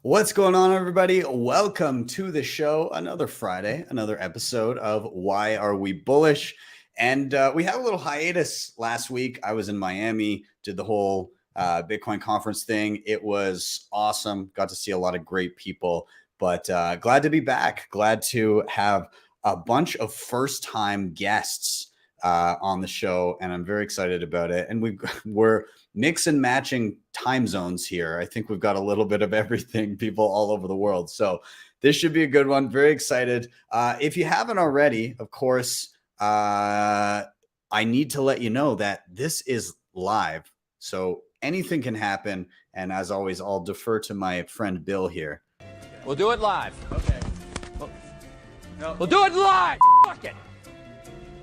What's going on, everybody? Welcome to the show. Another Friday, another episode of Why Are We Bullish? And we had a little hiatus last week. I was in Miami, did the whole Bitcoin conference thing. It was awesome. Got to see a lot of great people, but glad to be back. Glad to have a bunch of first-time guests on the show, and I'm very excited about it. And we're mix and matching time zones here. I think we've got a little bit of everything, people all over the world. So this should be a good one. Very excited. If you haven't already, of course, I need to let you know that this is live. So anything can happen. And as always, I'll defer to my friend Bill here. We'll do it live. Okay. We'll do it live. Fuck it.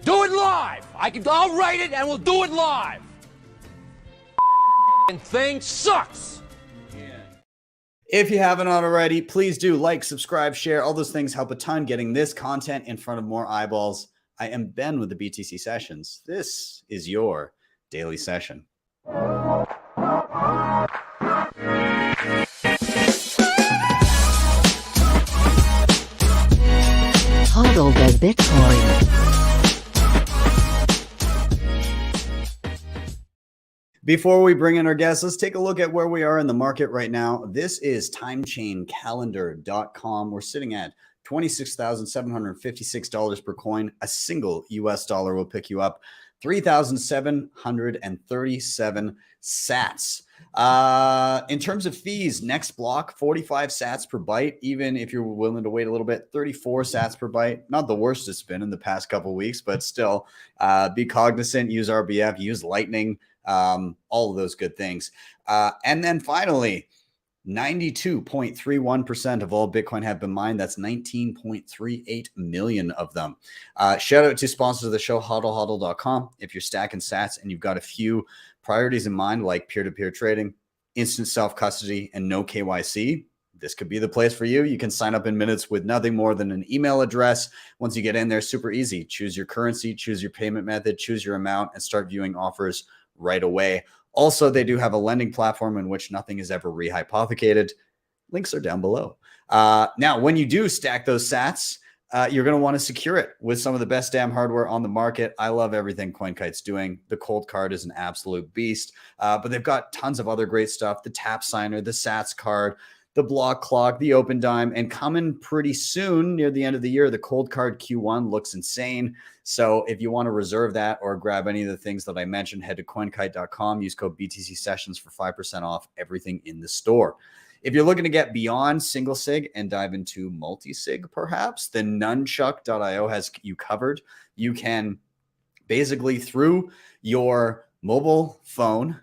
Do it live. I'll write it and we'll do it live. Thing sucks. If you haven't already, please do like, subscribe, share. All those things help a ton getting this content in front of more eyeballs. I am Ben with the BTC Sessions. This is your daily session. HODL the Bitcoin. Before we bring in our guests, let's take a look at where we are in the market right now. This is timechaincalendar.com. We're sitting at $26,756 per coin. A single US dollar will pick you up 3,737 sats. In terms of fees, next block, 45 sats per byte. Even if you're willing to wait a little bit, 34 sats per byte. Not the worst it's been in the past couple of weeks, but still be cognizant, use RBF, use Lightning, all of those good things. And then finally, 92.31% of all Bitcoin have been mined. That's 19.38 million of them. Shout out to sponsors of the show, HodlHodl.com. If you're stacking sats and you've got a few priorities in mind, like peer-to-peer trading, instant self-custody, and no KYC, this could be the place for you. You can sign up in minutes with nothing more than an email address. Once you get in there, super easy. Choose your currency, choose your payment method, choose your amount, and start viewing offers right away. Also, they do have a lending platform in which nothing is ever rehypothecated. Links are down below. Now, when you do stack those sats, you're going to want to secure it with some of the best damn hardware on the market. I love everything CoinKite's doing. The cold card is an absolute beast, but they've got tons of other great stuff. The tap signer, the sats card, the block clock, the open dime, and coming pretty soon near the end of the year, the cold card Q1 looks insane. So if you want to reserve that or grab any of the things that I mentioned, head to coinkite.com, use code BTC Sessions for 5% off everything in the store. If you're looking to get beyond single sig and dive into multi-sig, perhaps, then Nunchuk.io has you covered. You can basically, through your mobile phone,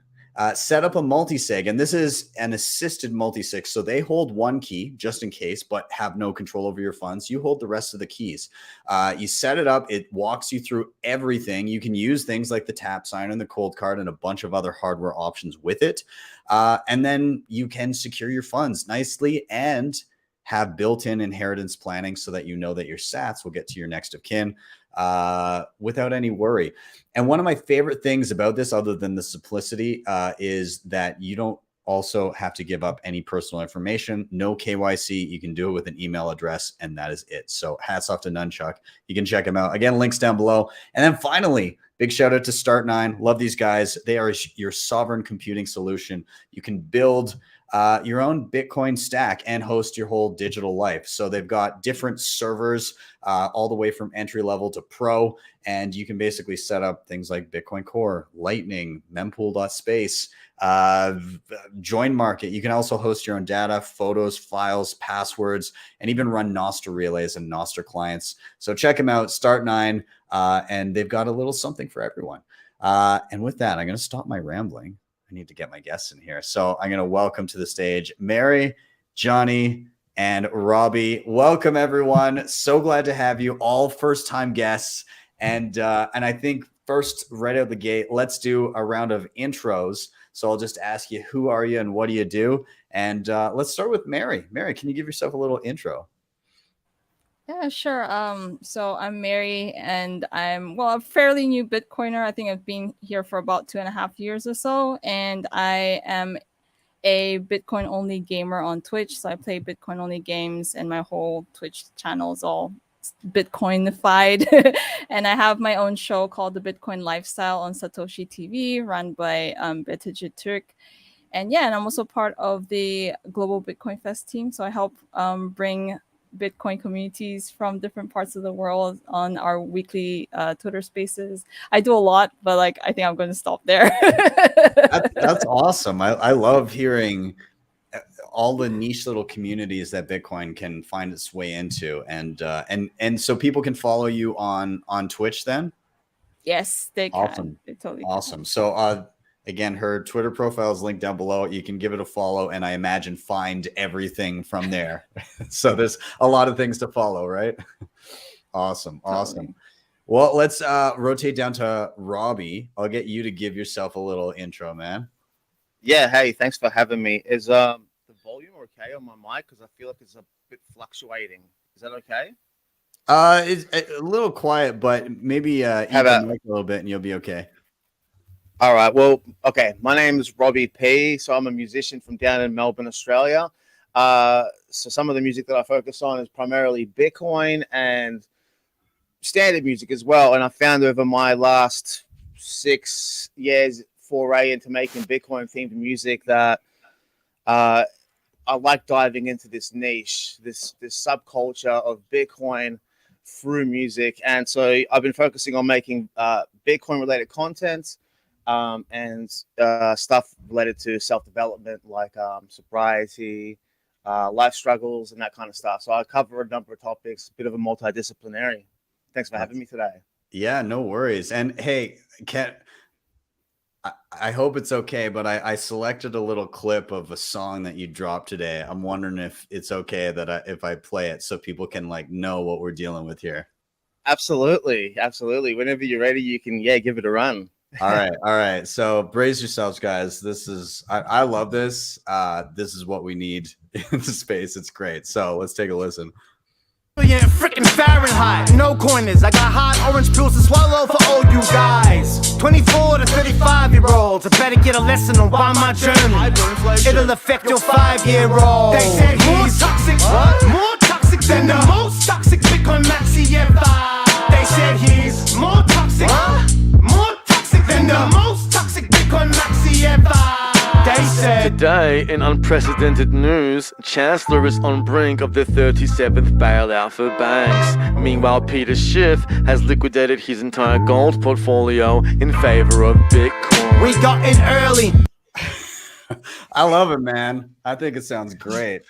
set up a multi-sig, and this is an assisted multi-sig. So they hold one key just in case, but have no control over your funds. You hold the rest of the keys. You set it up. It walks you through everything. You can use things like the tap sign and the cold card and a bunch of other hardware options with it. And then you can secure your funds nicely and have built-in inheritance planning so that you know that your sats will get to your next of kin without any worry. And one of my favorite things about this, other than the simplicity, is that you don't also have to give up any personal information. No KYC. You can do it with an email address, and that is it. So hats off to Nunchuk. You can check them out. Again, links down below. And then finally, big shout out to Start9. Love these guys. They are your sovereign computing solution. You can build your own Bitcoin stack and host your whole digital life. So they've got different servers all the way from entry level to pro, and you can basically set up things like Bitcoin Core, Lightning, mempool.space, join market. You can also host your own data, photos, files, passwords, and even run Noster relays and Noster clients. So check them out, Start9, and they've got a little something for everyone. And with that, I'm going to stop my rambling. I need to get my guests in here. So I'm going to welcome to the stage Mary, Johnny, and Robbie. Welcome, everyone. So glad to have you all first-time guests. And I think first, right out the gate, let's do a round of intros. So I'll just ask you, who are you and what do you do? And let's start with Mary. Mary, can you give yourself a little intro? Yeah, sure. So I'm Mary, and I'm, a fairly new Bitcoiner. I think I've been here for about 2.5 years or so, and I am a Bitcoin only gamer on Twitch. So I play Bitcoin only games, and my whole Twitch channel is all Bitcoinified. And I have my own show called The Bitcoin Lifestyle on Satoshi TV, run by Betacit Turk. And yeah, and I'm also part of the Global Bitcoin Fest team. So I help bring Bitcoin communities from different parts of the world on our weekly Twitter spaces. I do a lot, but like I think I'm going to stop there. That's awesome. I love hearing all the niche little communities that Bitcoin can find its way into, and so people can follow you on Twitch then. Yes, they can. Awesome. They totally awesome. Can. So again, her Twitter profile is linked down below. You can give it a follow, and I imagine find everything from there. So there's a lot of things to follow, right? Awesome. Awesome. Well, let's rotate down to Robbie. I'll get you to give yourself a little intro, man. Yeah. Hey, thanks for having me. Is the volume okay on my mic? Because I feel like it's a bit fluctuating. Is that okay? It's a little quiet, but maybe eat the mic a little bit and you'll be okay. All right. Well, okay. My name is Robbie P. So I'm a musician from down in Melbourne, Australia. So some of the music that I focus on is primarily Bitcoin and standard music as well. And I found over my last 6 years foray into making Bitcoin themed music that I like diving into this niche, this subculture of Bitcoin through music. And so I've been focusing on making Bitcoin related content. And stuff related to self-development, like sobriety, life struggles, and that kind of stuff. So I cover a number of topics, a bit of a multidisciplinary. Thanks for having me today. Yeah, no worries. And hey, I hope it's okay, but I selected a little clip of a song that you dropped today. I'm wondering if it's okay that if I play it so people can like know what we're dealing with here. Absolutely. Absolutely. Whenever you're ready, you can, give it a run. All right. So brace yourselves, guys. This is I love this. This is what we need in the space. It's great. So let's take a listen. Yeah, freaking Fahrenheit, no corners. I got hot orange pills to swallow for all you guys. 24 to 35-year-olds, I better get a lesson on why my journey. It'll affect your 5-year-old. They said more toxic, more toxic than the most toxic Bitcoin maxi ever. They said he's more toxic, more toxic than the most toxic Bitcoin maxi ever. They said today, in unprecedented news, Chancellor is on brink of the 37th bailout for banks. Meanwhile, Peter Schiff has liquidated his entire gold portfolio in favor of Bitcoin. We got in early. I love it, man. I think it sounds great.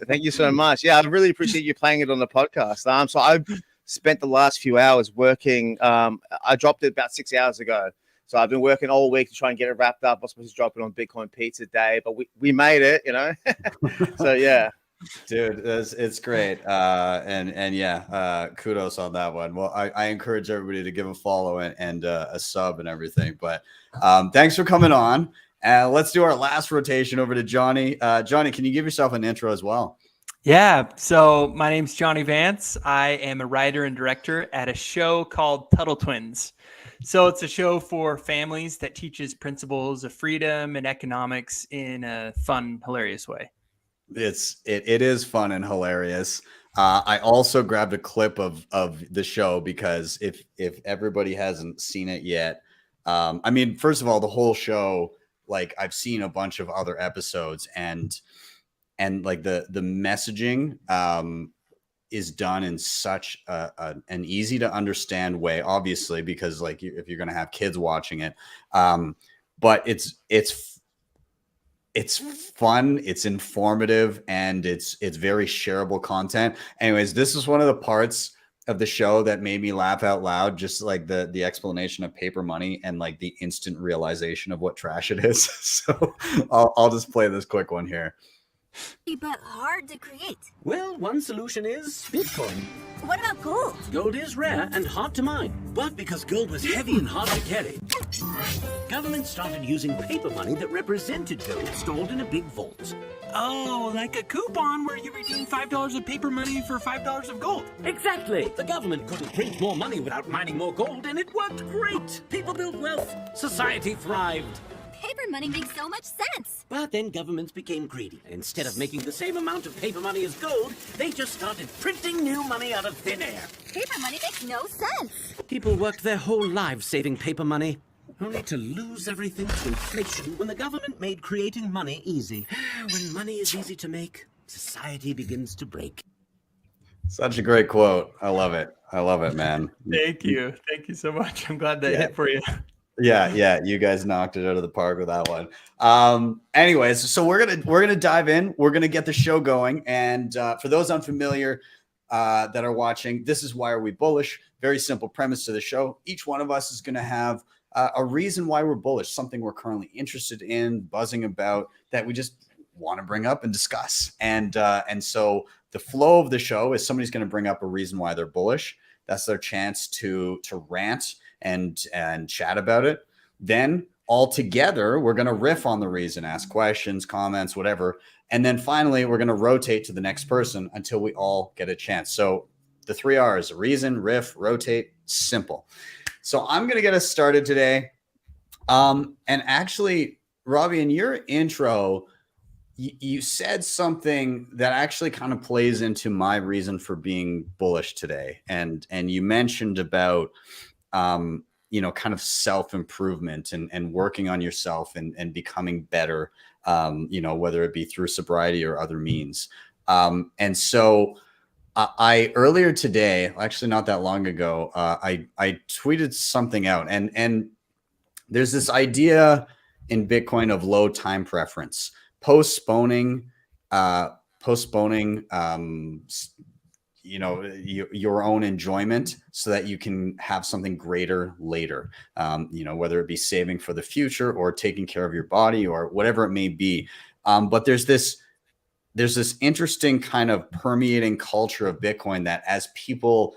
Thank you so much. Yeah, I really appreciate you playing it on the podcast. So I've spent the last few hours working. I dropped it about 6 hours ago. So I've been working all week to try and get it wrapped up. I was supposed to drop it on Bitcoin Pizza Day, but we made it, So yeah. Dude, it's great. And yeah, kudos on that one. Well, I encourage everybody to give a follow and a sub and everything. But thanks for coming on. Let's do our last rotation over to Johnny. Johnny, can you give yourself an intro as well? Yeah, so my name's Johnny Vance. I am a writer and director at a show called Tuttle Twins. So it's a show for families that teaches principles of freedom and economics in a fun, hilarious way. It is fun and hilarious. I also grabbed a clip of the show because if everybody hasn't seen it yet, I mean, first of all, the whole show, like I've seen a bunch of other episodes and like the messaging is done in such an easy to understand way, obviously, because like if you're going to have kids watching it, but it's fun, it's informative, and it's very shareable content. Anyways, this is one of the parts of the show that made me laugh out loud, just like the explanation of paper money and like the instant realization of what trash it is. So I'll just play this quick one here. But hard to create. Well, one solution is Bitcoin. What about gold? Gold is rare and hard to mine, but because gold was heavy and hard to carry, government started using paper money that represented gold stored in a big vault. Oh, like a coupon where you redeem $5 of paper money for $5 of gold. Exactly. The government couldn't print more money without mining more gold, and it worked great. People built wealth. Society thrived. Paper money makes so much sense. But then governments became greedy. Instead of making the same amount of paper money as gold, they just started printing new money out of thin air. Paper money makes no sense. People worked their whole lives saving paper money, only to lose everything to inflation when the government made creating money easy. When money is easy to make, society begins to break. Such a great quote. I love it. I love it, man. Thank you. Thank you so much. I'm glad that hit for you. Yeah, you guys knocked it out of the park with that one. Anyways, so we're gonna dive in. We're gonna get the show going. And for those unfamiliar that are watching, this is Why Are We Bullish? Very simple premise to the show. Each one of us is gonna have a reason why we're bullish, something we're currently interested in, buzzing about, that we just want to bring up and discuss. And so the flow of the show is somebody's going to bring up a reason why they're bullish. That's their chance to rant and chat about it. Then all together, we're going to riff on the reason, ask questions, comments, whatever. And then finally, we're going to rotate to the next person until we all get a chance. So the 3 R's: reason, riff, rotate. Simple. So I'm going to get us started today. And actually, Robbie, in your intro, you said something that actually kind of plays into my reason for being bullish today. And you mentioned about, kind of self-improvement and working on yourself and becoming better, whether it be through sobriety or other means. And so I earlier today, actually not that long ago, I tweeted something out, and there's this idea in Bitcoin of low time preference, postponing, your own enjoyment so that you can have something greater later, whether it be saving for the future or taking care of your body or whatever it may be. But there's this interesting kind of permeating culture of Bitcoin that as people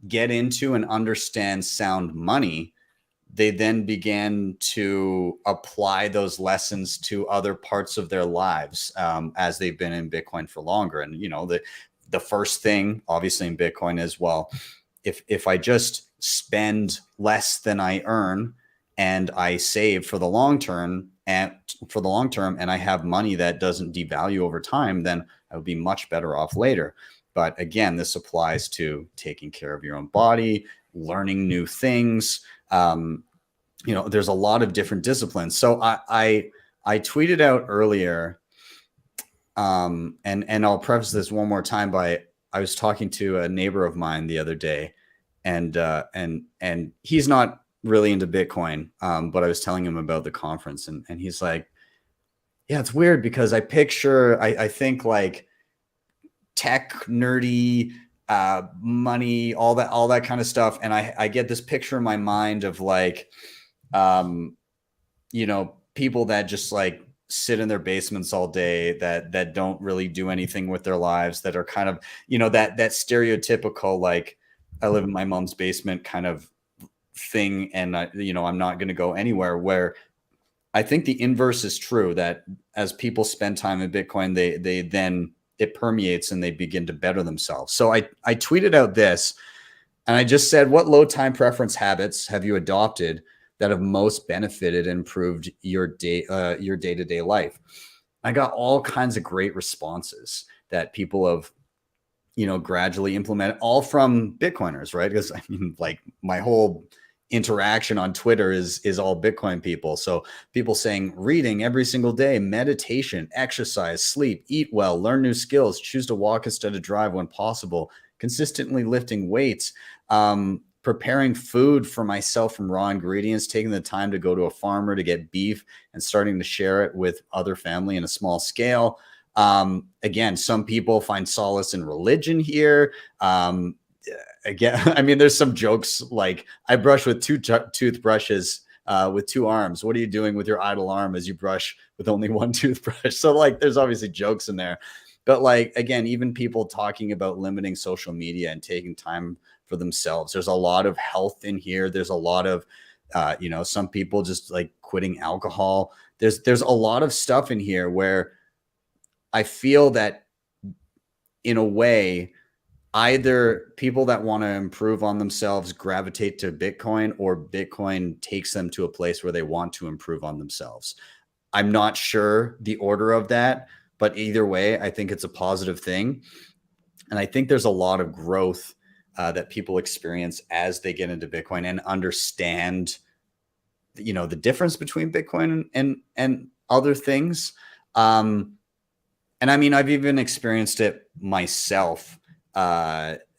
get into and understand sound money, they then began to apply those lessons to other parts of their lives as they've been in Bitcoin for longer. And, the first thing obviously in Bitcoin is, well, if I just spend less than I earn and I save for the long term and I have money that doesn't devalue over time, then I would be much better off later. But again, this applies to taking care of your own body, learning new things. There's a lot of different disciplines. So I tweeted out earlier, and I'll preface this one more time by, I was talking to a neighbor of mine the other day, and he's not really into Bitcoin, but I was telling him about the conference, and he's like, yeah, it's weird because I picture, I think like tech nerdy, money, all that kind of stuff. And I get this picture in my mind of like, people that just like sit in their basements all day, that don't really do anything with their lives, that are kind of, that stereotypical, like, I live in my mom's basement kind of thing. And I'm not going to go anywhere. Where I think the inverse is true, that as people spend time in Bitcoin, they then, it permeates and they begin to better themselves. So I tweeted out this, and I just said, what low time preference habits have you adopted that have most benefited and improved your day-to-day life? I got all kinds of great responses that people have, gradually implemented, all from Bitcoiners, right? Because like my whole interaction on Twitter is all Bitcoin people. So people saying reading every single day, meditation, exercise, sleep, eat well, learn new skills, choose to walk instead of drive when possible, consistently lifting weights, preparing food for myself from raw ingredients, taking the time to go to a farmer to get beef and starting to share it with other family in a small scale. Again, some people find solace in religion here. Again, there's some jokes like, I brush with two toothbrushes with two arms. What are you doing with your idle arm as you brush with only one toothbrush? So like, there's obviously jokes in there. But like, again, even people talking about limiting social media and taking time for themselves. There's a lot of health in here. There's a lot of, some people just like quitting alcohol. There's a lot of stuff in here where I feel that in a way, either people that want to improve on themselves gravitate to Bitcoin, or Bitcoin takes them to a place where they want to improve on themselves. I'm not sure the order of that, but either way, I think it's a positive thing. And I think there's a lot of growth that people experience as they get into Bitcoin and understand, you know, the difference between Bitcoin and other things. And I mean, I've even experienced it myself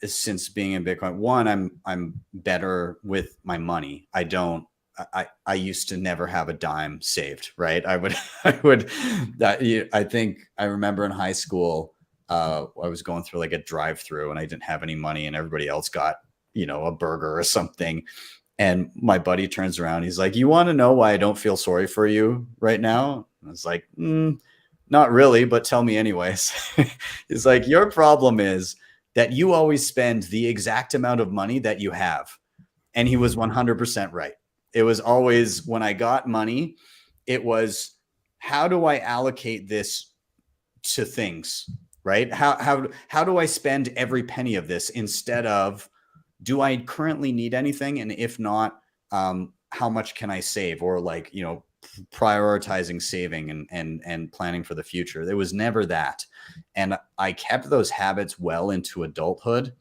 since being in Bitcoin. One, I'm better with my money. I used to never have a dime saved, right? I think I remember in high school, I was going through like a drive-through and I didn't have any money, and everybody else got, you know, a burger or something. And my buddy turns around, he's like, "You want to know why I don't feel sorry for you right now?" And I was like, "Not really, but tell me anyways." He's like, "Your problem is that you always spend the exact amount of money that you have." And he was 100% right. It was always, when I got money, it was, how do I allocate this to things, right? How do I spend every penny of this, instead of, do I currently need anything? And if not, how much can I save? Or like, you know, prioritizing saving and planning for the future. There was never that. And I kept those habits well into adulthood.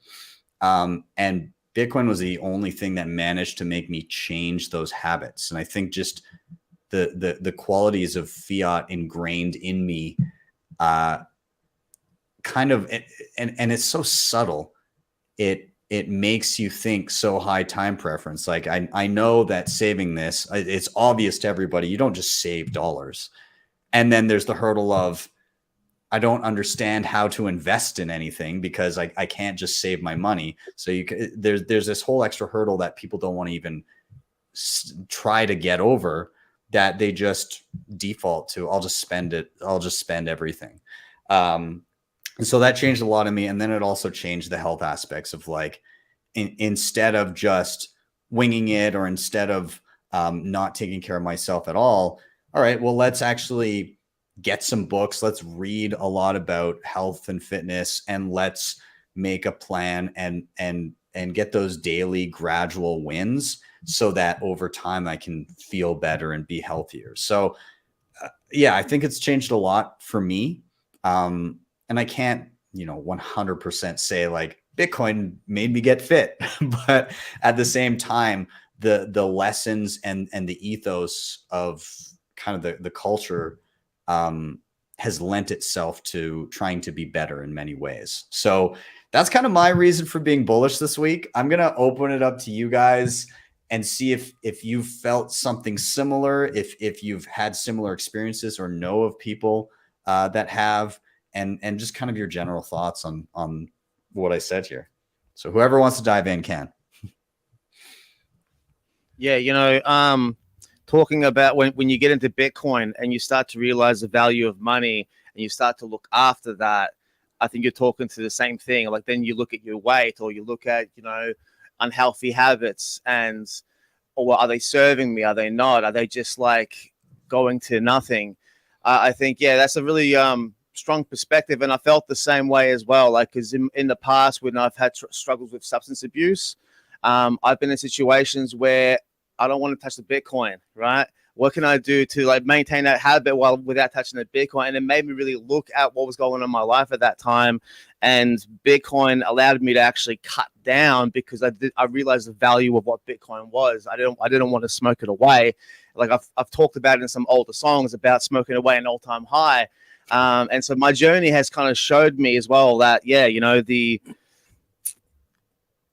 And Bitcoin was the only thing that managed to make me change those habits. And I think just the qualities of fiat ingrained in me, kind of, and it's so subtle. It makes you think so high time preference. Like I know that saving this, it's obvious to everybody, you don't just save dollars. And then there's the hurdle of, I don't understand how to invest in anything because I can't just save my money. So there's this whole extra hurdle that people don't want to even try to get over, that they just default to, I'll just spend it. I'll just spend everything. And so that changed a lot of me. And then it also changed the health aspects of like, instead of just winging it, or instead of not taking care of myself at all right, well, let's actually get some books. Let's read a lot about health and fitness, and let's make a plan and get those daily gradual wins, so that over time I can feel better and be healthier. So yeah, I think it's changed a lot for me. And I can't, 100% say like Bitcoin made me get fit, but at the same time, the lessons and the ethos of kind of the culture has lent itself to trying to be better in many ways. So that's kind of my reason for being bullish this week. I'm going to open it up to you guys and see if you've felt something similar, if you've had similar experiences or know of people that have, and just kind of your general thoughts on what I said here. So whoever wants to dive in can. Yeah, talking about when you get into Bitcoin and you start to realize the value of money and you start to look after that, I think you're talking to the same thing. Like then you look at your weight, or you look at, unhealthy habits, and, or are they serving me? Are they not? Are they just like going to nothing? I think, yeah, that's a really strong perspective. And I felt the same way as well. Like, because in the past, when I've had struggles with substance abuse, I've been in situations where I don't want to touch the Bitcoin, right? What can I do to like maintain that habit without touching the Bitcoin? And it made me really look at what was going on in my life at that time. And Bitcoin allowed me to actually cut down, because I realized the value of what Bitcoin was. I didn't want to smoke it away. Like I've talked about it in some older songs about smoking away an all-time high. And so my journey has kind of showed me as well that, yeah, the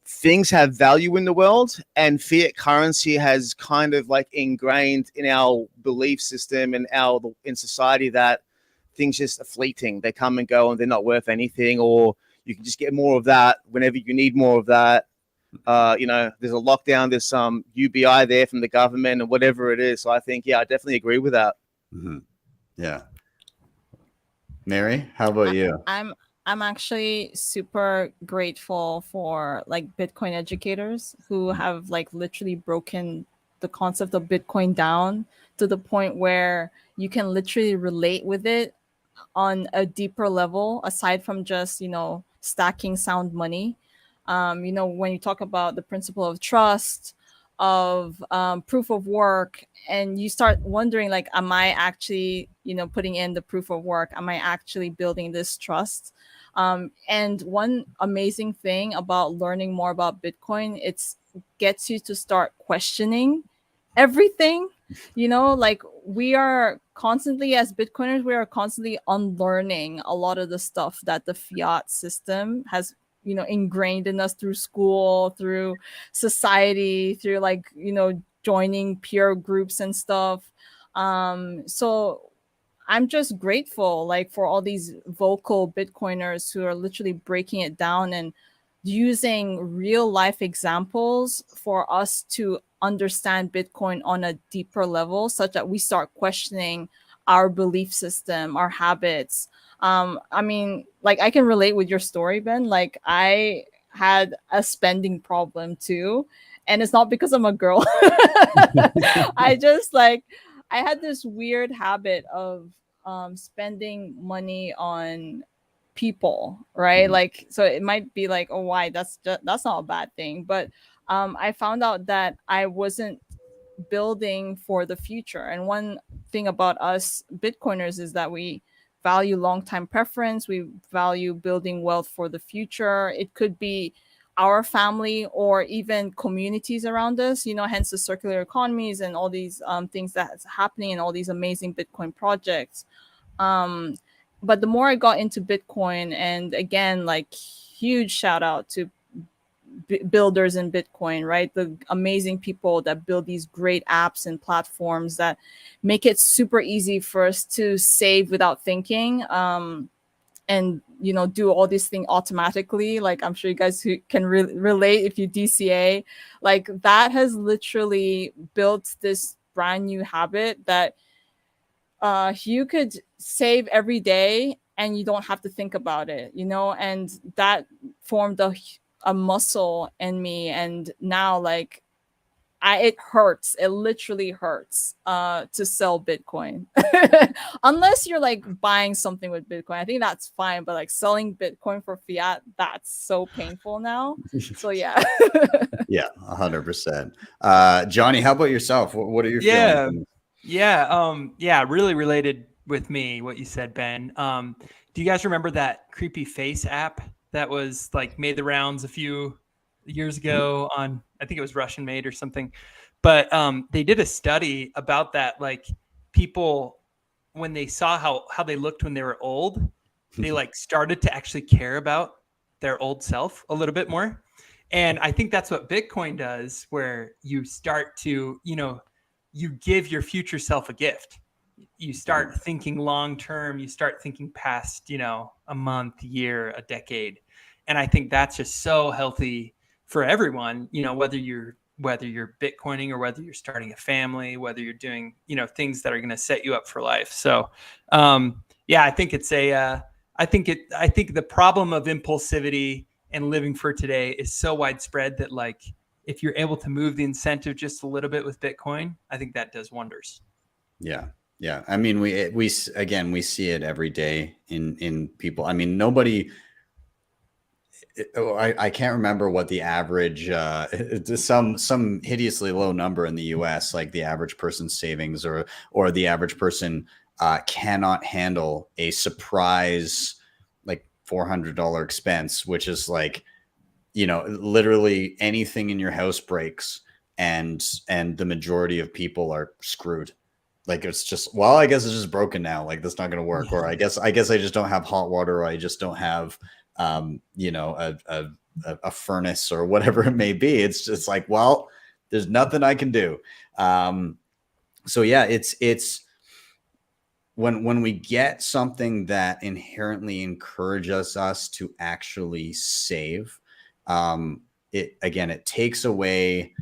things have value in the world, and fiat currency has kind of like ingrained in our belief system and in society that things just are fleeting. They come and go and they're not worth anything, or you can just get more of that whenever you need more of that. There's a lockdown, there's some UBI there from the government and whatever it is. So I think, yeah, I definitely agree with that. Mm-hmm. Yeah. Mary, how about you? I'm actually super grateful for like Bitcoin educators who have like literally broken the concept of Bitcoin down to the point where you can literally relate with it on a deeper level, aside from just, stacking sound money. You know, when you talk about the principle of trust, of proof of work, and you start wondering, like, am I actually, you know, putting in the proof of work? Am I actually building this trust? And one amazing thing about learning more about Bitcoin, it's gets you to start questioning everything. You know, like, we are constantly, as Bitcoiners, we are constantly unlearning a lot of the stuff that the fiat system has, you know, ingrained in us through school, through society, through, like, you know, joining peer groups and stuff. So I'm just grateful, like, for all these vocal Bitcoiners who are literally breaking it down and using real life examples for us to understand Bitcoin on a deeper level, such that we start questioning our belief system, our habits. I mean, like, I can relate with your story, Ben. Like, I had a spending problem too, and it's not because I'm a girl. I just, like, I had this weird habit of spending money on people, right? Like, so it might be like, oh, why? That's not a bad thing, but I found out that I wasn't building for the future. And one thing about us Bitcoiners is that we value long-time preference. We value building wealth for the future. It could be our family or even communities around us, you know, hence the circular economies and all these things that's happening and all these amazing Bitcoin projects. But the more I got into Bitcoin, and again, like, huge shout out to builders in Bitcoin, right? The amazing people that build these great apps and platforms that make it super easy for us to save without thinking. And, you know, do all these things automatically. Like, I'm sure you guys who can relate if you DCA, like, that has literally built this brand new habit that you could save every day and you don't have to think about it, you know, and that formed a muscle in me. And now, like, it hurts. It literally hurts to sell Bitcoin. Unless you're, like, buying something with Bitcoin. I think that's fine. But, like, selling Bitcoin for fiat, that's so painful now. So, yeah. Yeah, 100%. Johnny, how about yourself? What are your feelings? Yeah, really related with me, what you said, Ben. Do you guys remember that creepy face app that was, like, made the rounds a few years ago on, I think it was Russian made or something, but they did a study about that. Like, people, when they saw how they looked when they were old, they, like, started to actually care about their old self a little bit more. And I think that's what Bitcoin does, where you start to, you know, you give your future self a gift. You start thinking long term, you start thinking past, you know, a month, year, a decade. And I think that's just so healthy for everyone, you know, whether you're Bitcoining or whether you're starting a family, whether you're doing, you know, things that are going to set you up for life. So yeah, I think it's I think the problem of impulsivity and living for today is so widespread that, like, if you're able to move the incentive just a little bit with Bitcoin, I think that does wonders. Yeah. I mean, we see it every day in people. I mean, nobody. I can't remember what the average, some hideously low number in the US, like the average person's savings or the average person cannot handle a surprise, like $400 expense, which is like, you know, literally anything in your house breaks and the majority of people are screwed. Like, it's just, well, I guess it's just broken now. Like, that's not going to work. Or I guess I just don't have hot water, or I just don't have, you know, a furnace or whatever it may be. It's just like, well, there's nothing I can do. So yeah, it's when we get something that inherently encourages us to actually save, it takes away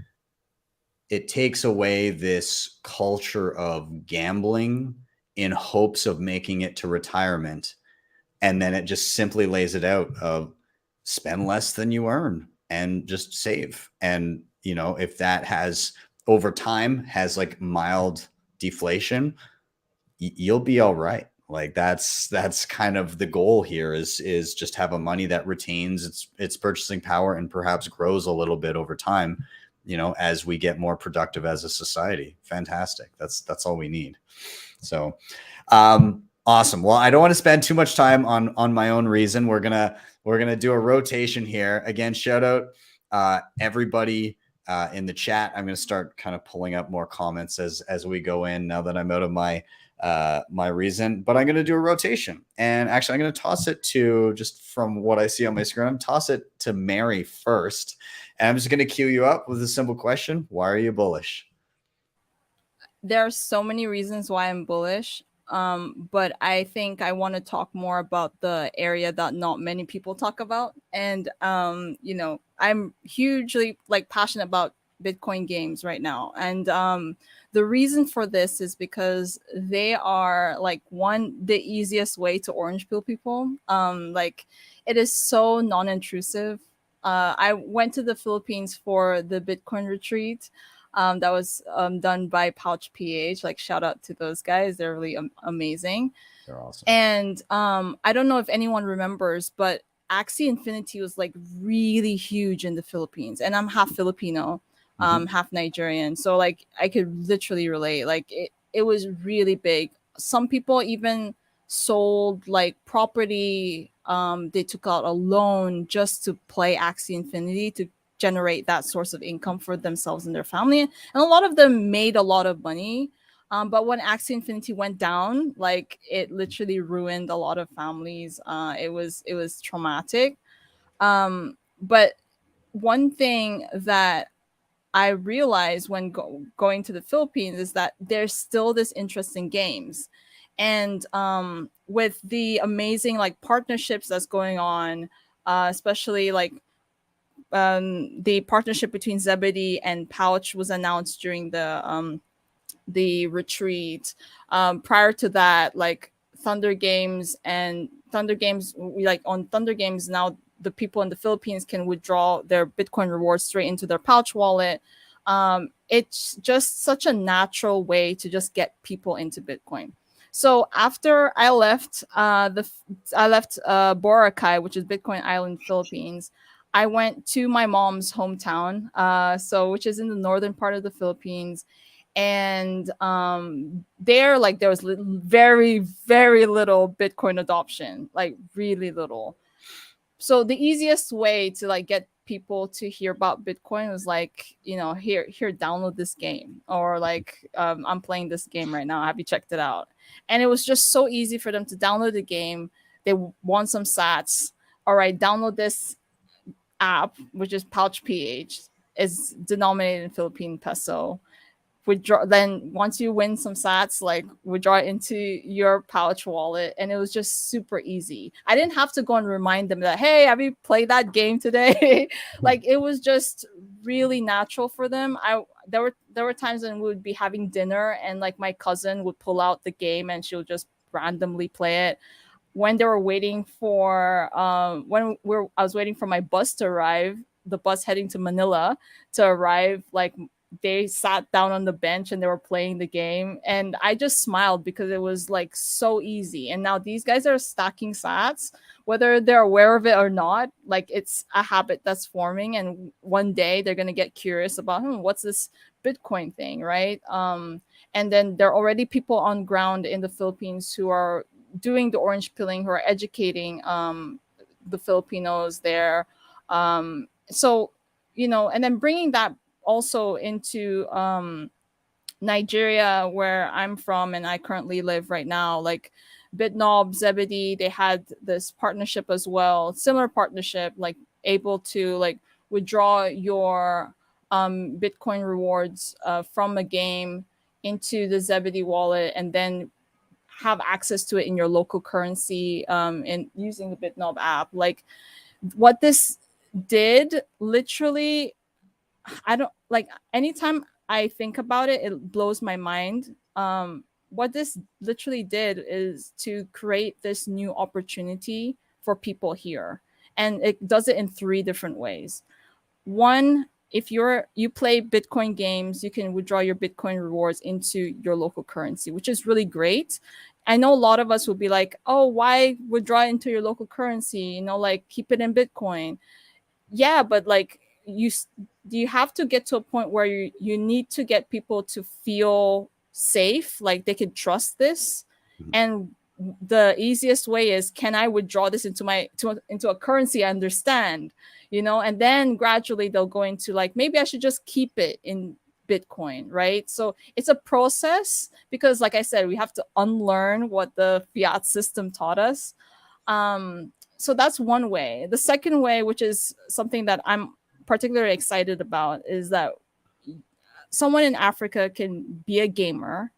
this culture of gambling in hopes of making it to retirement. And then it just simply lays it out of spend less than you earn and just save. And, you know, if that has over time has like mild deflation, you'll be all right. Like that's kind of the goal here is just have a money that retains its purchasing power and perhaps grows a little bit over time, as we get more productive as a society. Fantastic. That's all we need. So awesome. Well, I don't want to spend too much time on my own reason. We're gonna do a rotation here. Again, shout out everybody in the chat. I'm gonna start kind of pulling up more comments as we go in now that I'm out of my reason, but I'm going to do a rotation, and actually I'm going to toss it to, just from what I see on my screen, I'm toss it to Mary first, and I'm just going to cue you up with a simple question. Why are you bullish? There are so many reasons why I'm bullish. But I think I want to talk more about the area that not many people talk about. And, I'm hugely passionate about Bitcoin games right now. And the reason for this is because they are the easiest way to orange pill people. It is so non-intrusive. I went to the Philippines for the Bitcoin retreat. That was done by Pouch PH. Shout out to those guys. They're really amazing. They're awesome. And I don't know if anyone remembers, but Axie Infinity was really huge in the Philippines. And I'm half Filipino, half Nigerian. So I could literally relate. It was really big. Some people even sold property. They took out a loan just to play Axie Infinity to generate that source of income for themselves and their family, and a lot of them made a lot of money. But when Axie Infinity went down, it literally ruined a lot of families. It was traumatic. But one thing that I realized when going to the Philippines is that there's still this interest in games, and with the amazing partnerships that's going on, especially the partnership between Zebedee and Pouch was announced during the retreat. Prior to that, Thunder Games, on Thunder Games now, the people in the Philippines can withdraw their Bitcoin rewards straight into their Pouch wallet. It's just such a natural way to just get people into Bitcoin. So after I left Boracay, which is Bitcoin Island, Philippines, I went to my mom's hometown, which is in the northern part of the Philippines. And there was very, very little Bitcoin adoption, really little. So the easiest way to get people to hear about Bitcoin was here, download this game, or I'm playing this game right now. Have you checked it out? And it was just so easy for them to download the game. They want some sats. All right, download this app, which is Pouch PH, is denominated in Philippine peso. Withdraw, then once you win some sats, withdraw it into your Pouch wallet, and it was just super easy. I didn't have to go and remind them that, hey, have you played that game today? It was just really natural for them. There were times when we would be having dinner, and my cousin would pull out the game and she'll just randomly play it. When they were waiting for I was waiting for my bus to arrive, the bus heading to Manila to arrive, they sat down on the bench and they were playing the game, and I just smiled because it was so easy. And now these guys are stacking sats, whether they're aware of it or not. It's a habit that's forming, and one day they're going to get curious about what's this Bitcoin thing, right? And then there are already people on ground in the Philippines who are doing the orange pilling, who are educating the Filipinos there. So and then bringing that also into Nigeria, where I'm from and I currently live right now, BitNob, Zebedee, they had this partnership as well, similar partnership, able to withdraw your Bitcoin rewards from a game into the Zebedee wallet, and then have access to it in your local currency in using the BitNob app. What this did, literally, I don't anytime I think about it, it blows my mind. What this literally did is to create this new opportunity for people here. And it does it in 3 different ways. One, if you play Bitcoin games, you can withdraw your Bitcoin rewards into your local currency, which is really great. I know a lot of us will be like, oh, why withdraw it into your local currency? You know, like keep it in Bitcoin. Yeah, but like you have to get to a point where you need to get people to feel safe, like they can trust this. And the easiest way is, can I withdraw this into into a currency I understand, you know? And then gradually they'll go into like, maybe I should just keep it in Bitcoin, right? So it's a process, because like I said, we have to unlearn what the fiat system taught us. So that's one way. The second way, which is something that I'm particularly excited about, is that someone in Africa can be a gamer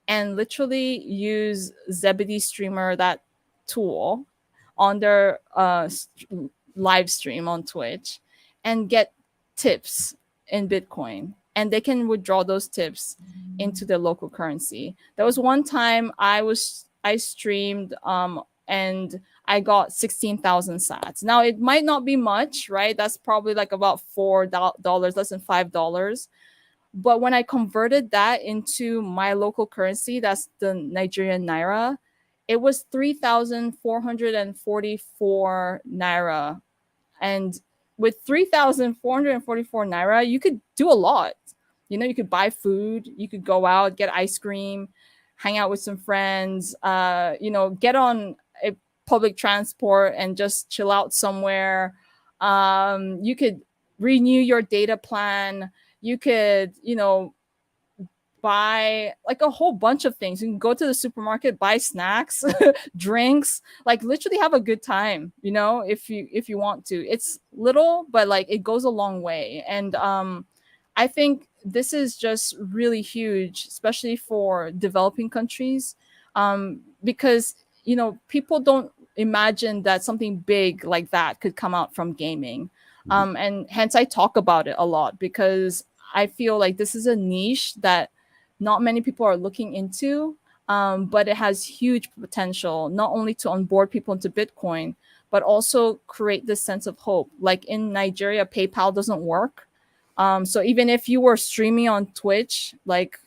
and literally use Zebedee Streamer, that tool, on their live stream on Twitch, and get tips in Bitcoin. And they can withdraw those tips into their local currency. There was one time I streamed and I got 16,000 sats. Now it might not be much, right? That's probably like about $4, less than $5. But when I converted that into my local currency, that's the Nigerian naira, it was 3,444 naira. And with 3,444 naira, you could do a lot. You know, you could buy food, you could go out, get ice cream, hang out with some friends, you know, get on a public transport and just chill out somewhere. You could renew your data plan. You could, you know, buy like a whole bunch of things. You can go to the supermarket, buy snacks, drinks, like literally have a good time, you know, if you want to. It's little, but like it goes a long way. And I think this is just really huge, especially for developing countries, because, you know, people don't imagine that something big like that could come out from gaming. And hence I talk about it a lot, because I feel like this is a niche that not many people are looking into, but it has huge potential, not only to onboard people into Bitcoin, but also create this sense of hope. Like in Nigeria, PayPal doesn't work. So even if you were streaming on Twitch, like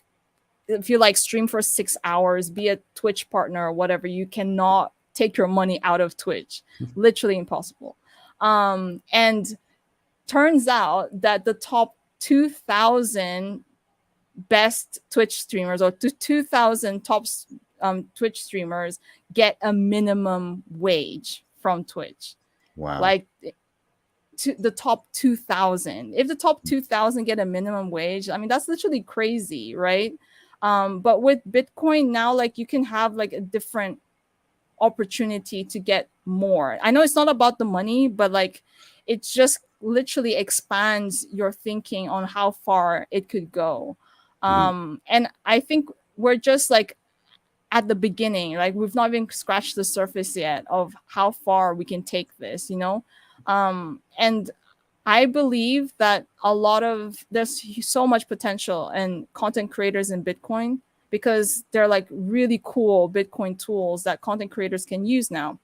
if you like stream for 6 hours, be a Twitch partner or whatever, you cannot take your money out of Twitch. Literally impossible. And turns out that the top 2,000 best Twitch streamers, or 2,000 top Twitch streamers, get a minimum wage from Twitch. Wow. Like to the top 2,000. If the top 2,000 get a minimum wage, I mean, that's literally crazy, right? But with Bitcoin now, like you can have like a different opportunity to get more. I know it's not about the money, but like it just literally expands your thinking on how far it could go. And I think we're just like at the beginning, like we've not even scratched the surface yet of how far we can take this, you know? And I believe that there's so much potential in content creators in Bitcoin, because they're like really cool Bitcoin tools that content creators can use now.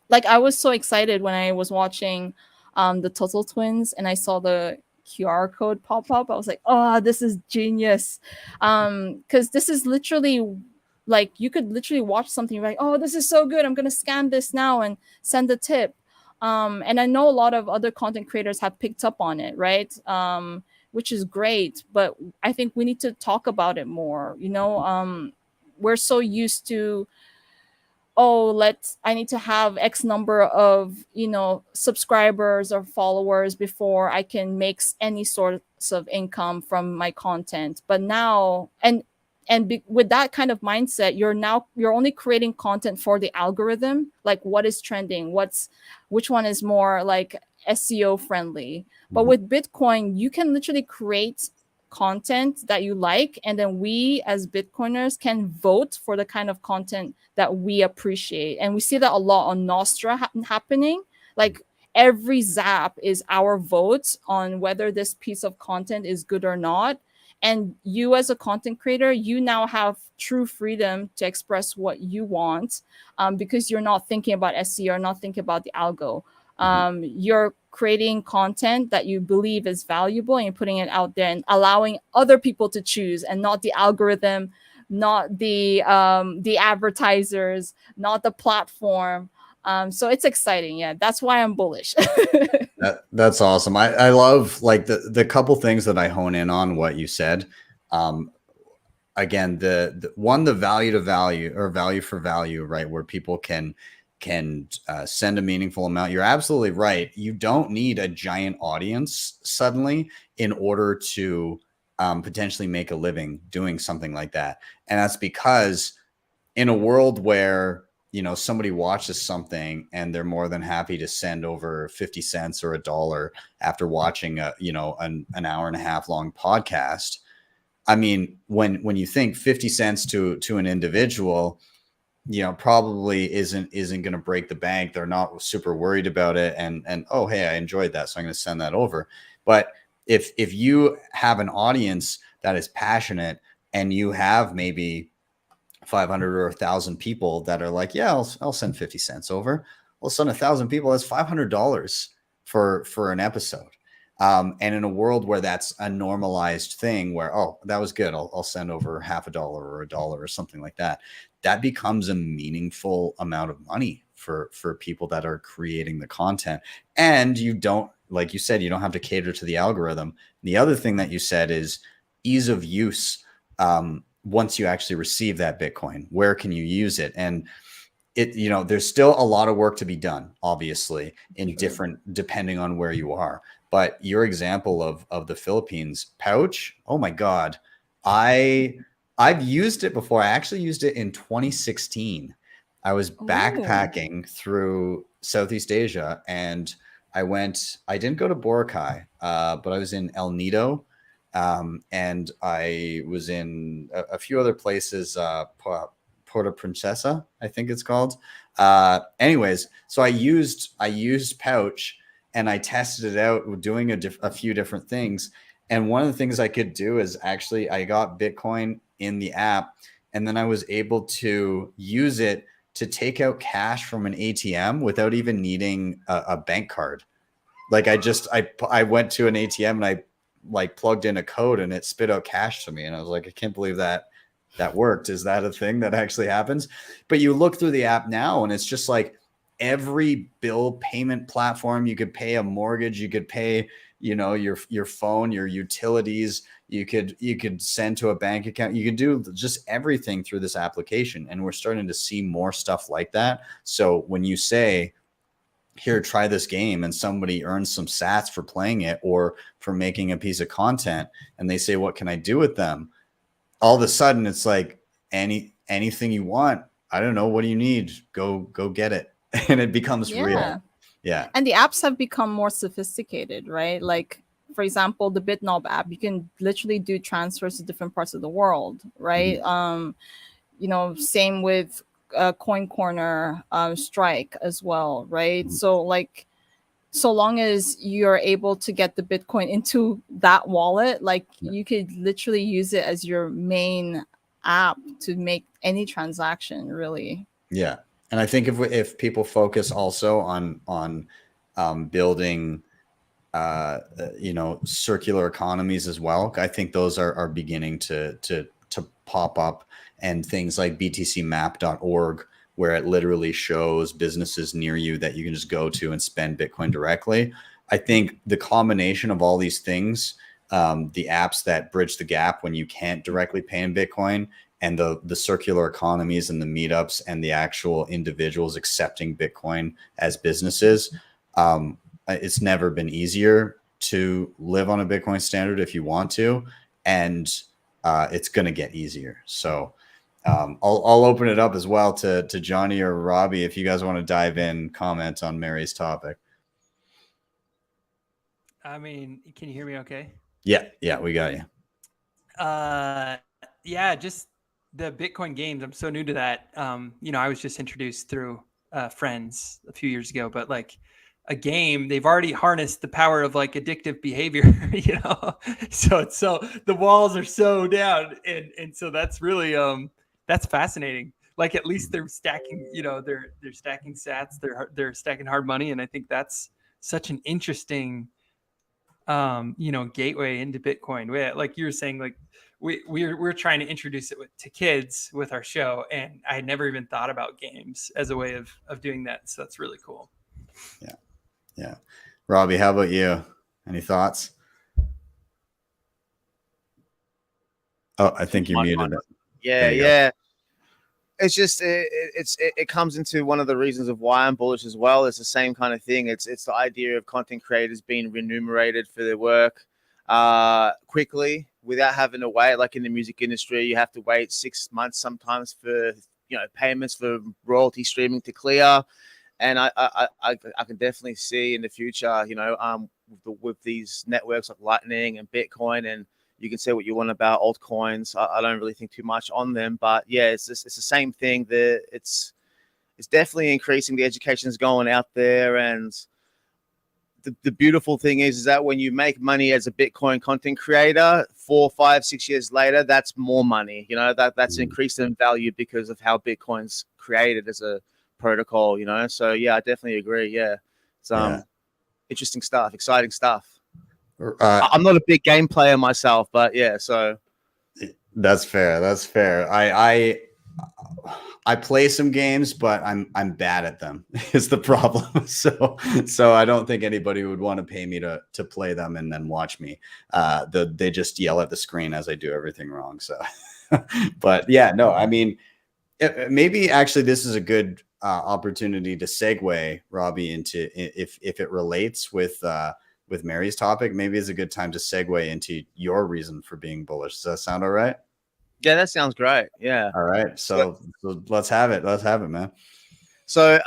Like I was so excited when I was watching the Tuttle twins and I saw the QR code pop up. I was like, oh, this is genius. Because this is literally like, you could literally watch something like, oh, this is so good, I'm going to scan this now and send a tip. And I know a lot of other content creators have picked up on it, right? Which is great, but I think we need to talk about it more. You know, we're so used to, I need to have X number of, you know, subscribers or followers before I can make any sort of income from my content. But now, with that kind of mindset, you're only creating content for the algorithm, like what is trending, which one is more like SEO friendly. But with Bitcoin, you can literally create content that you like, and then we as Bitcoiners can vote for the kind of content that we appreciate. And we see that a lot on Noster happening. Like every Zap is our vote on whether this piece of content is good or not. And you as a content creator, you now have true freedom to express what you want, because you're not thinking about SEO, you're not thinking about the algo. You're creating content that you believe is valuable and you're putting it out there and allowing other people to choose, and not the algorithm not the advertisers, not the platform. So it's exciting. Yeah, that's why I'm bullish. That's awesome. I love like the couple things that I hone in on what you said. Again, the value to value or value for value, right? Where people can send a meaningful amount. You're absolutely right. You don't need a giant audience suddenly in order to potentially make a living doing something like that. And that's because in a world where, you know, somebody watches something and they're more than happy to send over 50 cents or $1 after watching a, you know, an hour and a half long podcast. I mean, when you think 50 cents to an individual, you know, probably isn't going to break the bank. They're not super worried about it. And oh, hey, I enjoyed that, so I'm going to send that over. But if you have an audience that is passionate and you have maybe 500 or 1,000 people that are like, yeah, I'll send 50 cents over. Well, send 1,000 people. That's $500 for an episode. And in a world where that's a normalized thing where, oh, that was good, I'll send over half $1 or $1 or something like that. That becomes a meaningful amount of money for people that are creating the content. And you don't, like you said, you don't have to cater to the algorithm. The other thing that you said is ease of use. Once you actually receive that Bitcoin, where can you use it? And it, you know, there's still a lot of work to be done, obviously, in different, depending on where you are. But your example of the Philippines pouch, oh my God, I've used it before. I actually used it in 2016. I was backpacking through Southeast Asia, and I didn't go to Boracay, but I was in El Nido. And I was in a few other places, Puerto Princesa, I think it's called. Anyways, so I used pouch and I tested it out doing a few different things. And one of the things I could do is actually I got Bitcoin in the app, and then I was able to use it to take out cash from an ATM without even needing a bank card. Like I went to an ATM and I like plugged in a code and it spit out cash to me. And I was like, I can't believe that worked. Is that a thing that actually happens? But you look through the app now and it's just like every bill payment platform. You could pay a mortgage, you could pay, you know, your phone, your utilities, you could send to a bank account, you could do just everything through this application. And we're starting to see more stuff like that. So when you say, here, try this game, and somebody earns some sats for playing it or for making a piece of content, and they say, what can I do with them? All of a sudden it's like anything you want. I don't know. What do you need? Go get it. And it becomes real. Yeah. And the apps have become more sophisticated, right? Like, for example, the BitNob app, you can literally do transfers to different parts of the world, right? You know, same with Coin Corner, Strike as well, right? So like, so long as you're able to get the Bitcoin into that wallet, like you could literally use it as your main app to make any transaction, really. Yeah. And I think if people focus also on building you know, circular economies as well, I think those are beginning to pop up. And things like btcmap.org, where it literally shows businesses near you that you can just go to and spend Bitcoin directly. I think the combination of all these things, the apps that bridge the gap when you can't directly pay in Bitcoin, and the circular economies and the meetups and the actual individuals accepting Bitcoin as businesses, it's never been easier to live on a Bitcoin standard if you want to. And it's going to get easier. So I'll open it up as well to Johnny or Robbie if you guys want to dive in, comment on Mary's topic. I mean, can you hear me okay? Yeah, we got you. Yeah, just the Bitcoin games. I'm so new to that. You know, I was just introduced through friends a few years ago, but like a game, they've already harnessed the power of like addictive behavior, you know? So the walls are so down. And so that's really, that's fascinating. Like at least they're stacking, you know, they're stacking sats, they're stacking hard money. And I think that's such an interesting, you know, gateway into Bitcoin. Like you were saying, like we're trying to introduce it to kids with our show, and I had never even thought about games as a way of doing that. So that's really cool. Yeah. Robbie, how about you? Any thoughts? Oh, I think you're muted. Yeah. It's just it comes into one of the reasons of why I'm bullish as well. It's the same kind of thing. It's the idea of content creators being remunerated for their work quickly without having to wait. Like in the music industry, you have to wait 6 months sometimes for payments for royalty streaming to clear. And I can definitely see in the future, with these networks like Lightning and Bitcoin, and you can say what you want about altcoins. I don't really think too much on them, but yeah, it's the same thing. That it's definitely increasing. The education is going out there, and the beautiful thing is that when you make money as a Bitcoin content creator, 4, 5, 6 years later, that's more money. That's increased in value because of how Bitcoin's created as a protocol. So yeah, I definitely agree. Yeah, it's interesting stuff, exciting stuff. I'm not a big game player myself, but yeah, so that's fair. I play some games, but I'm bad at them. Is the problem. So I don't think anybody would want to pay me to play them and then watch me. They just yell at the screen as I do everything wrong. So, but yeah, no, I mean, maybe actually this is a good opportunity to segue, Robbie, into if it relates with Mary's topic. Maybe it's a good time to segue into your reason for being bullish. Does that sound all right? Yeah, that sounds great. Yeah. All right. So let's have it. Let's have it, man. So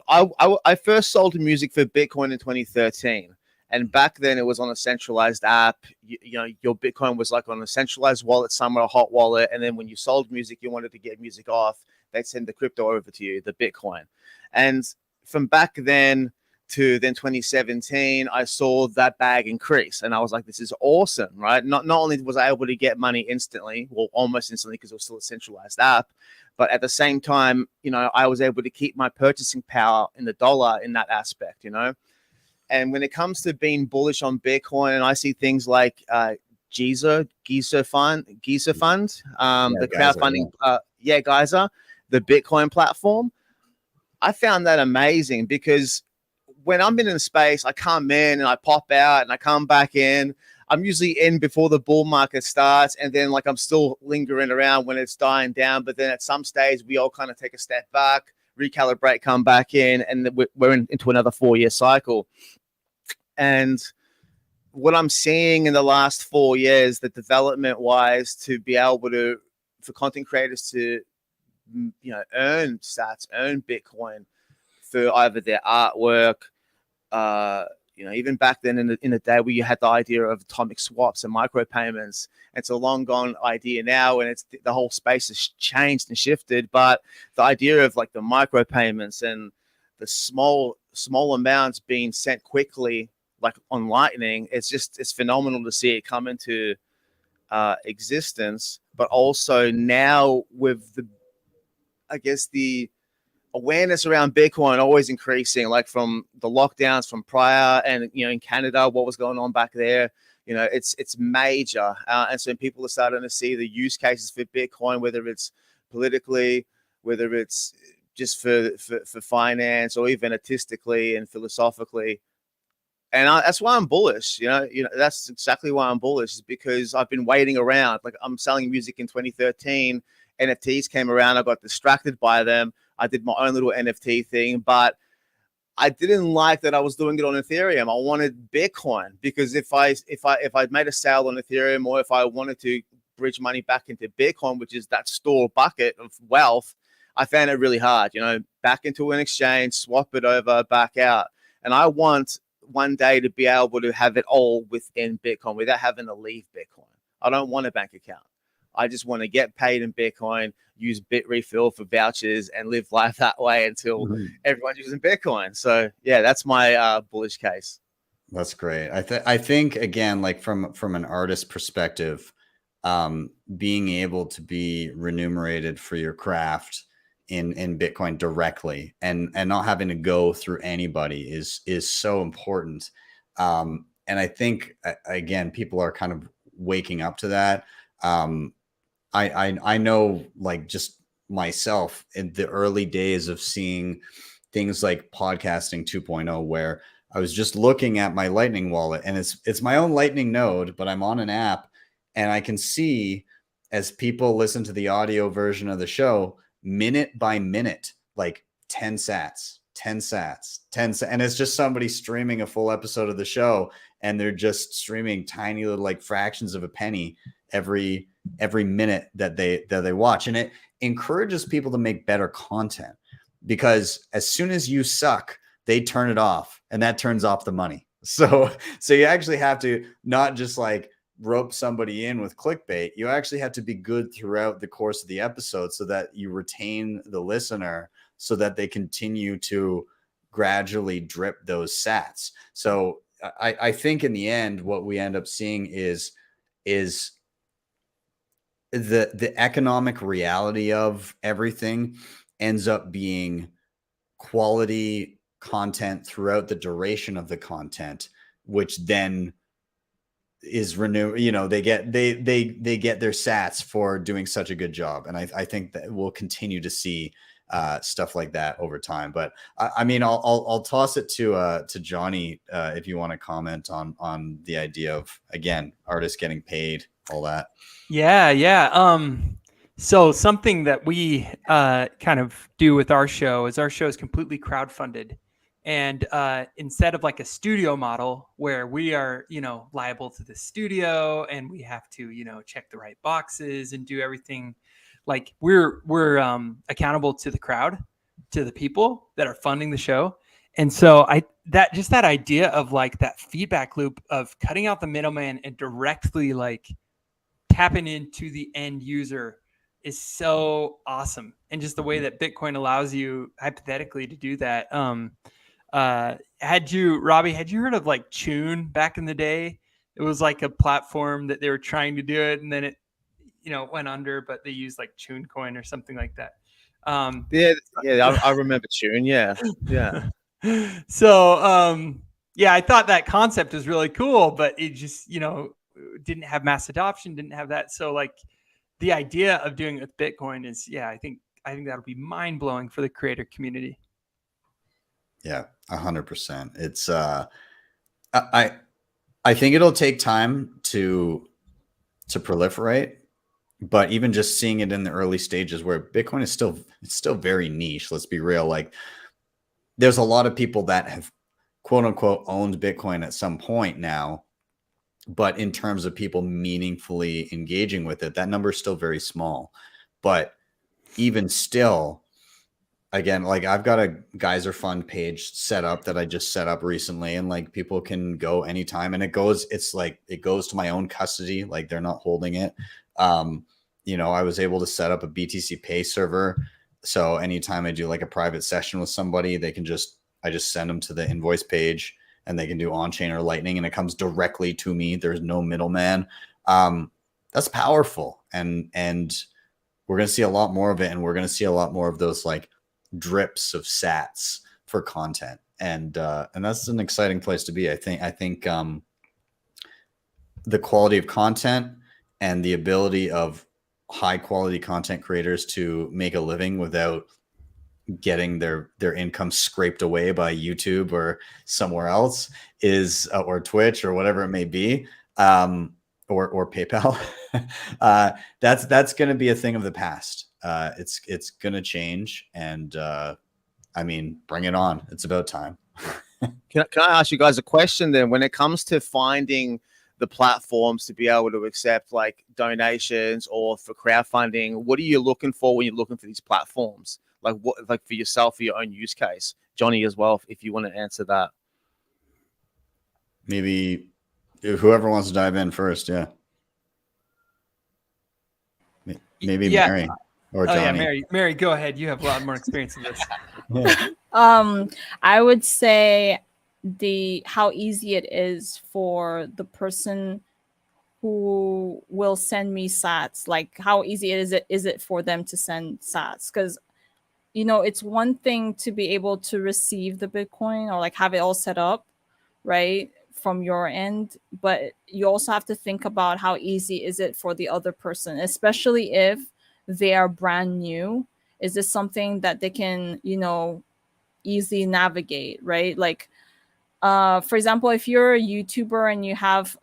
I first sold music for Bitcoin in 2013. And back then it was on a centralized app. Your Bitcoin was like on a centralized wallet somewhere, a hot wallet. And then when you sold music, you wanted to get music off, they'd send the crypto over to you, the Bitcoin. And from back then to then 2017, I saw that bag increase, and I was like, this is awesome, right? Not only was I able to get money instantly, well, almost instantly, because it was still a centralized app, but at the same time, I was able to keep my purchasing power in the dollar in that aspect, And when it comes to being bullish on Bitcoin, and I see things like Geyser Fund, the crowdfunding, Geyser, the Bitcoin platform, I found that amazing because when I'm in a space, I come in and I pop out and I come back in. I'm usually in before the bull market starts, and then I'm still lingering around when it's dying down. But then at some stage, we all kind of take a step back, recalibrate, come back in, and we're into another 4-year cycle. And what I'm seeing in the last 4 years, the development-wise, to be able for content creators to, earn sats, earn Bitcoin for either their artwork, even back then in the day where you had the idea of atomic swaps and micropayments. It's a long gone idea now, and the whole space has changed and shifted. But the idea of the micropayments and the small amounts being sent quickly, like on Lightning, it's phenomenal to see it come into existence. But also now with the awareness around Bitcoin always increasing, like from the lockdowns from prior, and in Canada, what was going on back there, it's major, and so people are starting to see the use cases for Bitcoin, whether it's politically, whether it's just for finance, or even artistically and philosophically. And that's why I'm bullish. That's exactly why I'm bullish, is because I've been waiting around. Like, I'm selling music in 2013. NFTs came around. I got distracted by them. I did my own little NFT thing, but I didn't like that I was doing it on Ethereum. I wanted Bitcoin, because if I'd made a sale on Ethereum, or if I wanted to bridge money back into Bitcoin, which is that store bucket of wealth, I found it really hard, back into an exchange, swap it over, back out. And I want one day to be able to have it all within Bitcoin without having to leave Bitcoin. I don't want a bank account. I just want to get paid in Bitcoin, use BitRefill for vouchers, and live life that way until everyone's using Bitcoin. So yeah, that's my bullish case. That's great. I think again, like from an artist perspective, being able to be remunerated for your craft in Bitcoin directly, and not having to go through anybody is so important. And I think again, people are kind of waking up to that. I know, like, just myself in the early days of seeing things like podcasting 2.0, where I was just looking at my Lightning wallet, and it's my own Lightning node, but I'm on an app, and I can see as people listen to the audio version of the show, minute by minute, like 10 sats, 10 sats, 10 sats. And it's just somebody streaming a full episode of the show, and they're just streaming tiny little, like, fractions of a penny every minute that they watch. And it encourages people to make better content, because as soon as you suck, they turn it off, and that turns off the money. So you actually have to not just like rope somebody in with clickbait. You actually have to be good throughout the course of the episode so that you retain the listener, so that they continue to gradually drip those sats. So I think in the end, what we end up seeing is the economic reality of everything ends up being quality content throughout the duration of the content, which then is renewed. You know, they get their sats for doing such a good job. And I think that we'll continue to see stuff like that over time. But I mean, I'll toss it to Johnny if you want to comment on the idea of, again, artists getting paid, all that. Yeah. So something that we kind of do with our show is completely crowdfunded. And instead of like a studio model where we are, liable to the studio and we have to, check the right boxes and do everything, like we're accountable to the crowd, to the people that are funding the show. And so that idea of like that feedback loop of cutting out the middleman and directly like tapping into the end user is so awesome. And just the way that Bitcoin allows you hypothetically to do that. Robbie, had you heard of like Tune back in the day? It was like a platform that they were trying to do it, and then it, went under, but they used like Tune Coin or something like that. I remember Tune. Yeah. So, I thought that concept was really cool, but it just, didn't have mass adoption, didn't have that. So like the idea of doing it with Bitcoin is, I think that'll be mind blowing for the creator community. Yeah, 100%. It's I think it'll take time to proliferate, but even just seeing it in the early stages where Bitcoin is still very niche. Let's be real. Like, there's a lot of people that have quote unquote owned Bitcoin at some point now, but in terms of people meaningfully engaging with it, that number is still very small. But even still, again, like I've got a Geyser Fund page set up that I just set up recently, and like people can go anytime, and it goes to my own custody. Like they're not holding it. I was able to set up a BTC Pay server. So anytime I do like a private session with somebody, I just send them to the invoice page, and they can do on-chain or Lightning, and it comes directly to me. There's no middleman. That's powerful. And we're going to see a lot more of it. And we're going to see a lot more of those like drips of sats for content. And that's an exciting place to be. I think the quality of content and the ability of high quality content creators to make a living without getting their income scraped away by YouTube or somewhere else or Twitch or whatever it may be, or PayPal. That's going to be a thing of the past. It's going to change. And I mean, bring it on. It's about time. Can I ask you guys a question then? When it comes to finding the platforms to be able to accept like donations or for crowdfunding, what are you looking for when you're looking for these platforms? Like what, like for yourself, for your own use case? Johnny as well, if you want to answer that. Maybe whoever wants to dive in first. Yeah. Maybe Mary or Johnny. Mary, go ahead. You have a lot more experience in this. Yeah. I would say how easy it is for the person who will send me sats. Like how easy is it for them to send sats? Because it's one thing to be able to receive the Bitcoin or like have it all set up, right? from your end, but you also have to think about how easy is it for the other person, especially if they are brand new. Is this something that they can, easily navigate, right? Like, for example, if you're a YouTuber and you have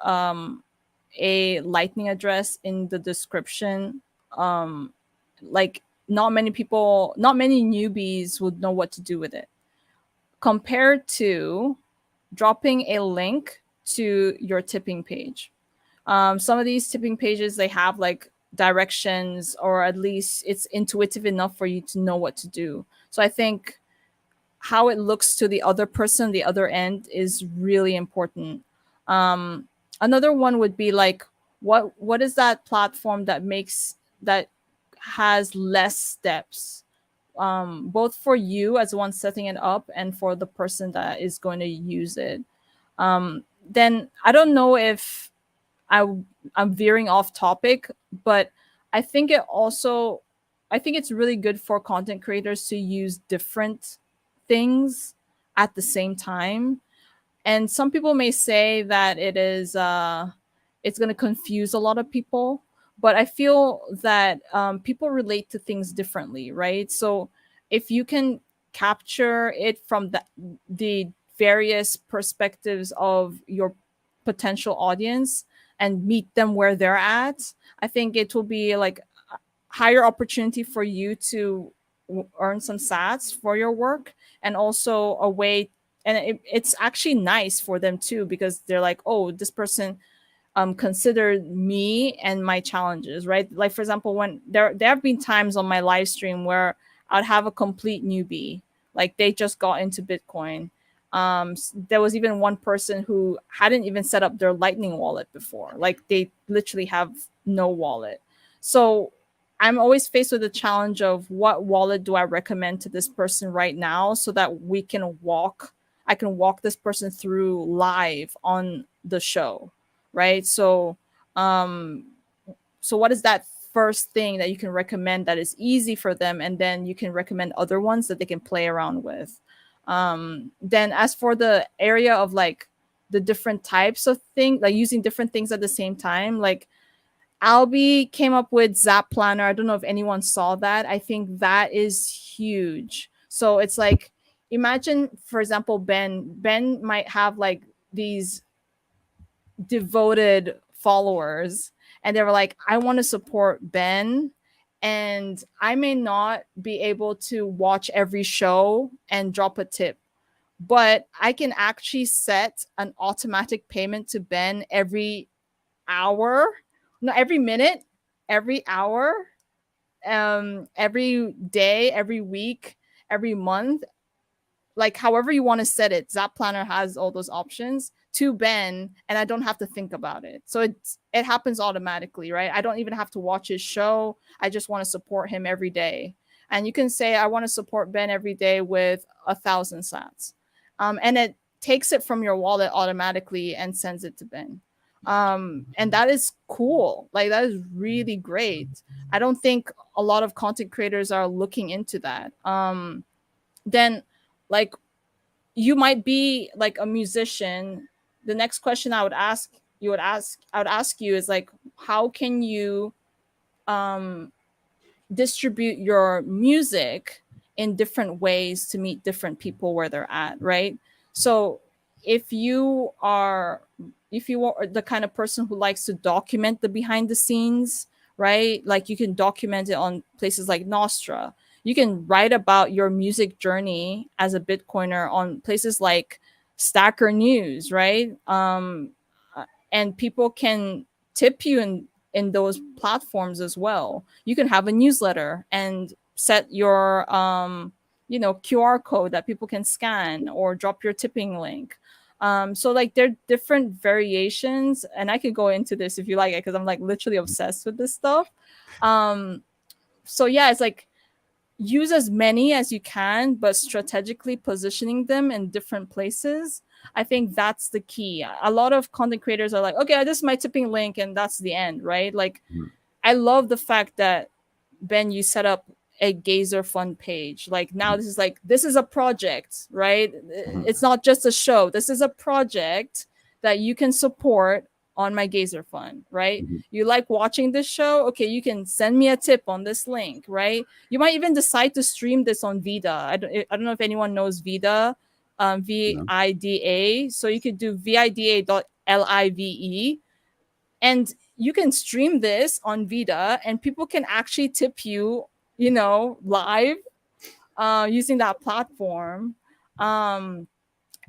a lightning address in the description, like not many newbies would know what to do with it, compared to dropping a link to your tipping page. Some of these tipping pages, they have like directions, or at least it's intuitive enough for you to know what to do. So I think how it looks to the other person, the other end, is really important. Another one would be like, what is that platform that has less steps, both for you as the one setting it up and for the person that is going to use it. Then I don't know if I'm veering off topic, but I think it's really good for content creators to use different things at the same time. And some people may say that it's going to confuse a lot of people, but I feel that people relate to things differently, right? So if you can capture it from the various perspectives of your potential audience and meet them where they're at, I think it will be like a higher opportunity for you to earn some sats for your work, and also a way, and it's actually nice for them too, because they're like, oh, this person considered me and my challenges, right? Like, for example, when there have been times on my live stream where I'd have a complete newbie, like they just got into Bitcoin. There was even one person who hadn't even set up their Lightning wallet before. Like, they literally have no wallet. So I'm always faced with the challenge of what wallet do I recommend to this person right now, so that I can walk this person through live on the show, right? So what is that first thing that you can recommend that is easy for them, and then you can recommend other ones that they can play around with. Then as for the area of like the different types of things, like using different things at the same time, like Albie came up with Zap Planner. I don't know if anyone saw that. I think that is huge. So it's like, imagine, for example, Ben might have like these devoted followers, and they were like, I want to support Ben, and I may not be able to watch every show and drop a tip, but I can actually set an automatic payment to Ben every hour, no, every minute, every hour, every day, every week, every month, like however you want to set it. Zap Planner has all those options to Ben, and I don't have to think about it. So it happens automatically, right? I don't even have to watch his show. I just want to support him every day. And you can say, I want to support Ben every day with 1,000 sats. And it takes it from your wallet automatically and sends it to Ben. And that is cool. Like, that is really great. I don't think a lot of content creators are looking into that. Then, like, you might be like a musician. The next question I would ask you is like, how can you distribute your music in different ways to meet different people where they're at, right? So if you are the kind of person who likes to document the behind the scenes, right? Like, you can document it on places like Noster. You can write about your music journey as a Bitcoiner on places like Stacker News, right? And people can tip you in those platforms as well. You can have a newsletter and set your QR code that people can scan, or drop your tipping link. So like, there are different variations, and I could go into this if you like it, because I'm like literally obsessed with this stuff. So yeah, it's like, use as many as you can, but strategically positioning them in different places. I think that's the key. A lot of content creators are like, okay, this is my tipping link, and that's the end, right? Like, I love the fact that, Ben, you set up a Geyser Fund page. Like, now this is a project, right? It's not just a show. This is a project that you can support on my Geyser Fund, right? You like watching this show? Okay, you can send me a tip on this link, right? You might even decide to stream this on Vida. I don't know if anyone knows Vida, VIDA. So you could do vida.live, and you can stream this on Vida, and people can actually tip you, you know, live using that platform. And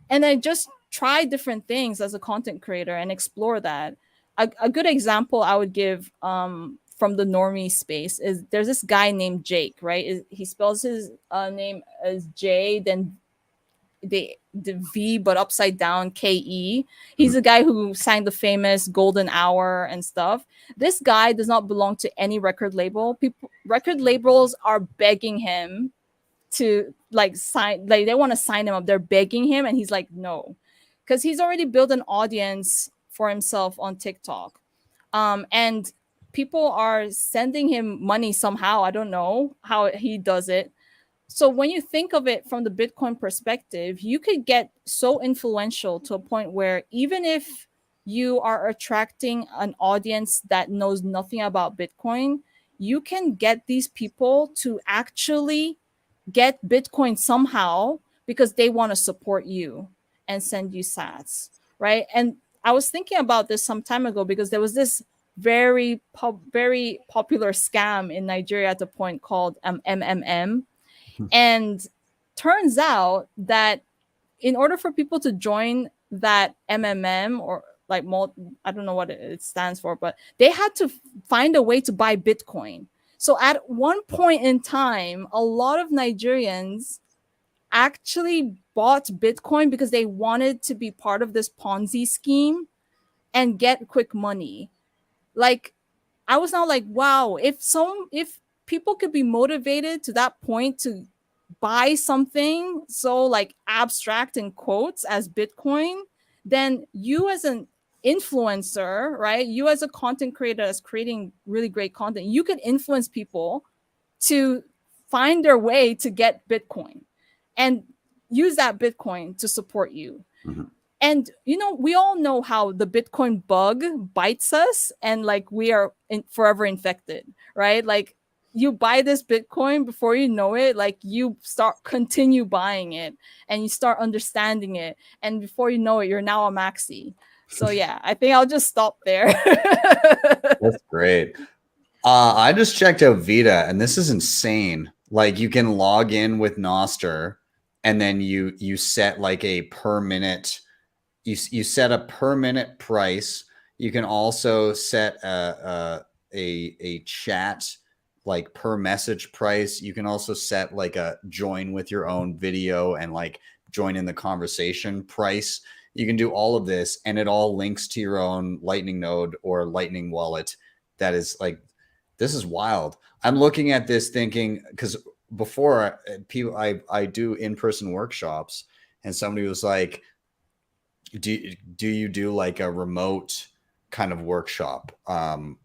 I just try different things as a content creator and explore that. A good example I would give from the normie space is there's this guy named Jake, right? He spells his name as J, then the V, but upside down, KE. He's a guy who sang the famous Golden Hour and stuff. This guy does not belong to any record label. Record labels are begging him to like sign, like they want to sign him up. They're begging him, and he's like, no, because he's already built an audience for himself on TikTok. And people are sending him money somehow. I don't know how he does it. So when you think of it from the Bitcoin perspective, you could get so influential to a point where even if you are attracting an audience that knows nothing about Bitcoin, you can get these people to actually get Bitcoin somehow because they want to support you and send you sats, right? And I was thinking about this some time ago because there was this very popular scam in Nigeria at the point called MMM. And turns out that in order for people to join that MMM, or like I don't know what it stands for, but they had to find a way to buy Bitcoin. So at one point in time, a lot of Nigerians actually bought Bitcoin because they wanted to be part of this Ponzi scheme and get quick money. Like, I was now like, wow, if people could be motivated to that point to buy something so like abstract in quotes as Bitcoin, then you as an influencer, right? You as a content creator that's creating really great content, you could influence people to find their way to get Bitcoin and use that Bitcoin to support you. And, you know, we all know how the Bitcoin bug bites us and like we are forever infected, right? Like you buy this Bitcoin, before you know it, like you continue buying it and you start understanding it. And before you know it, you're now a maxi. So yeah, I think I'll just stop there. That's great. I just checked out Vita and this is insane. Like you can log in with Noster and then you set like a per minute, you set a per minute price. You can also set a chat like per message price. You can also set like a join with your own video and like join in the conversation price. You can do all of this and it all links to your own Lightning node or Lightning wallet. That is like, this is wild. I'm looking at this thinking, because before I do in-person workshops and somebody was like, do you do like a remote kind of workshop? And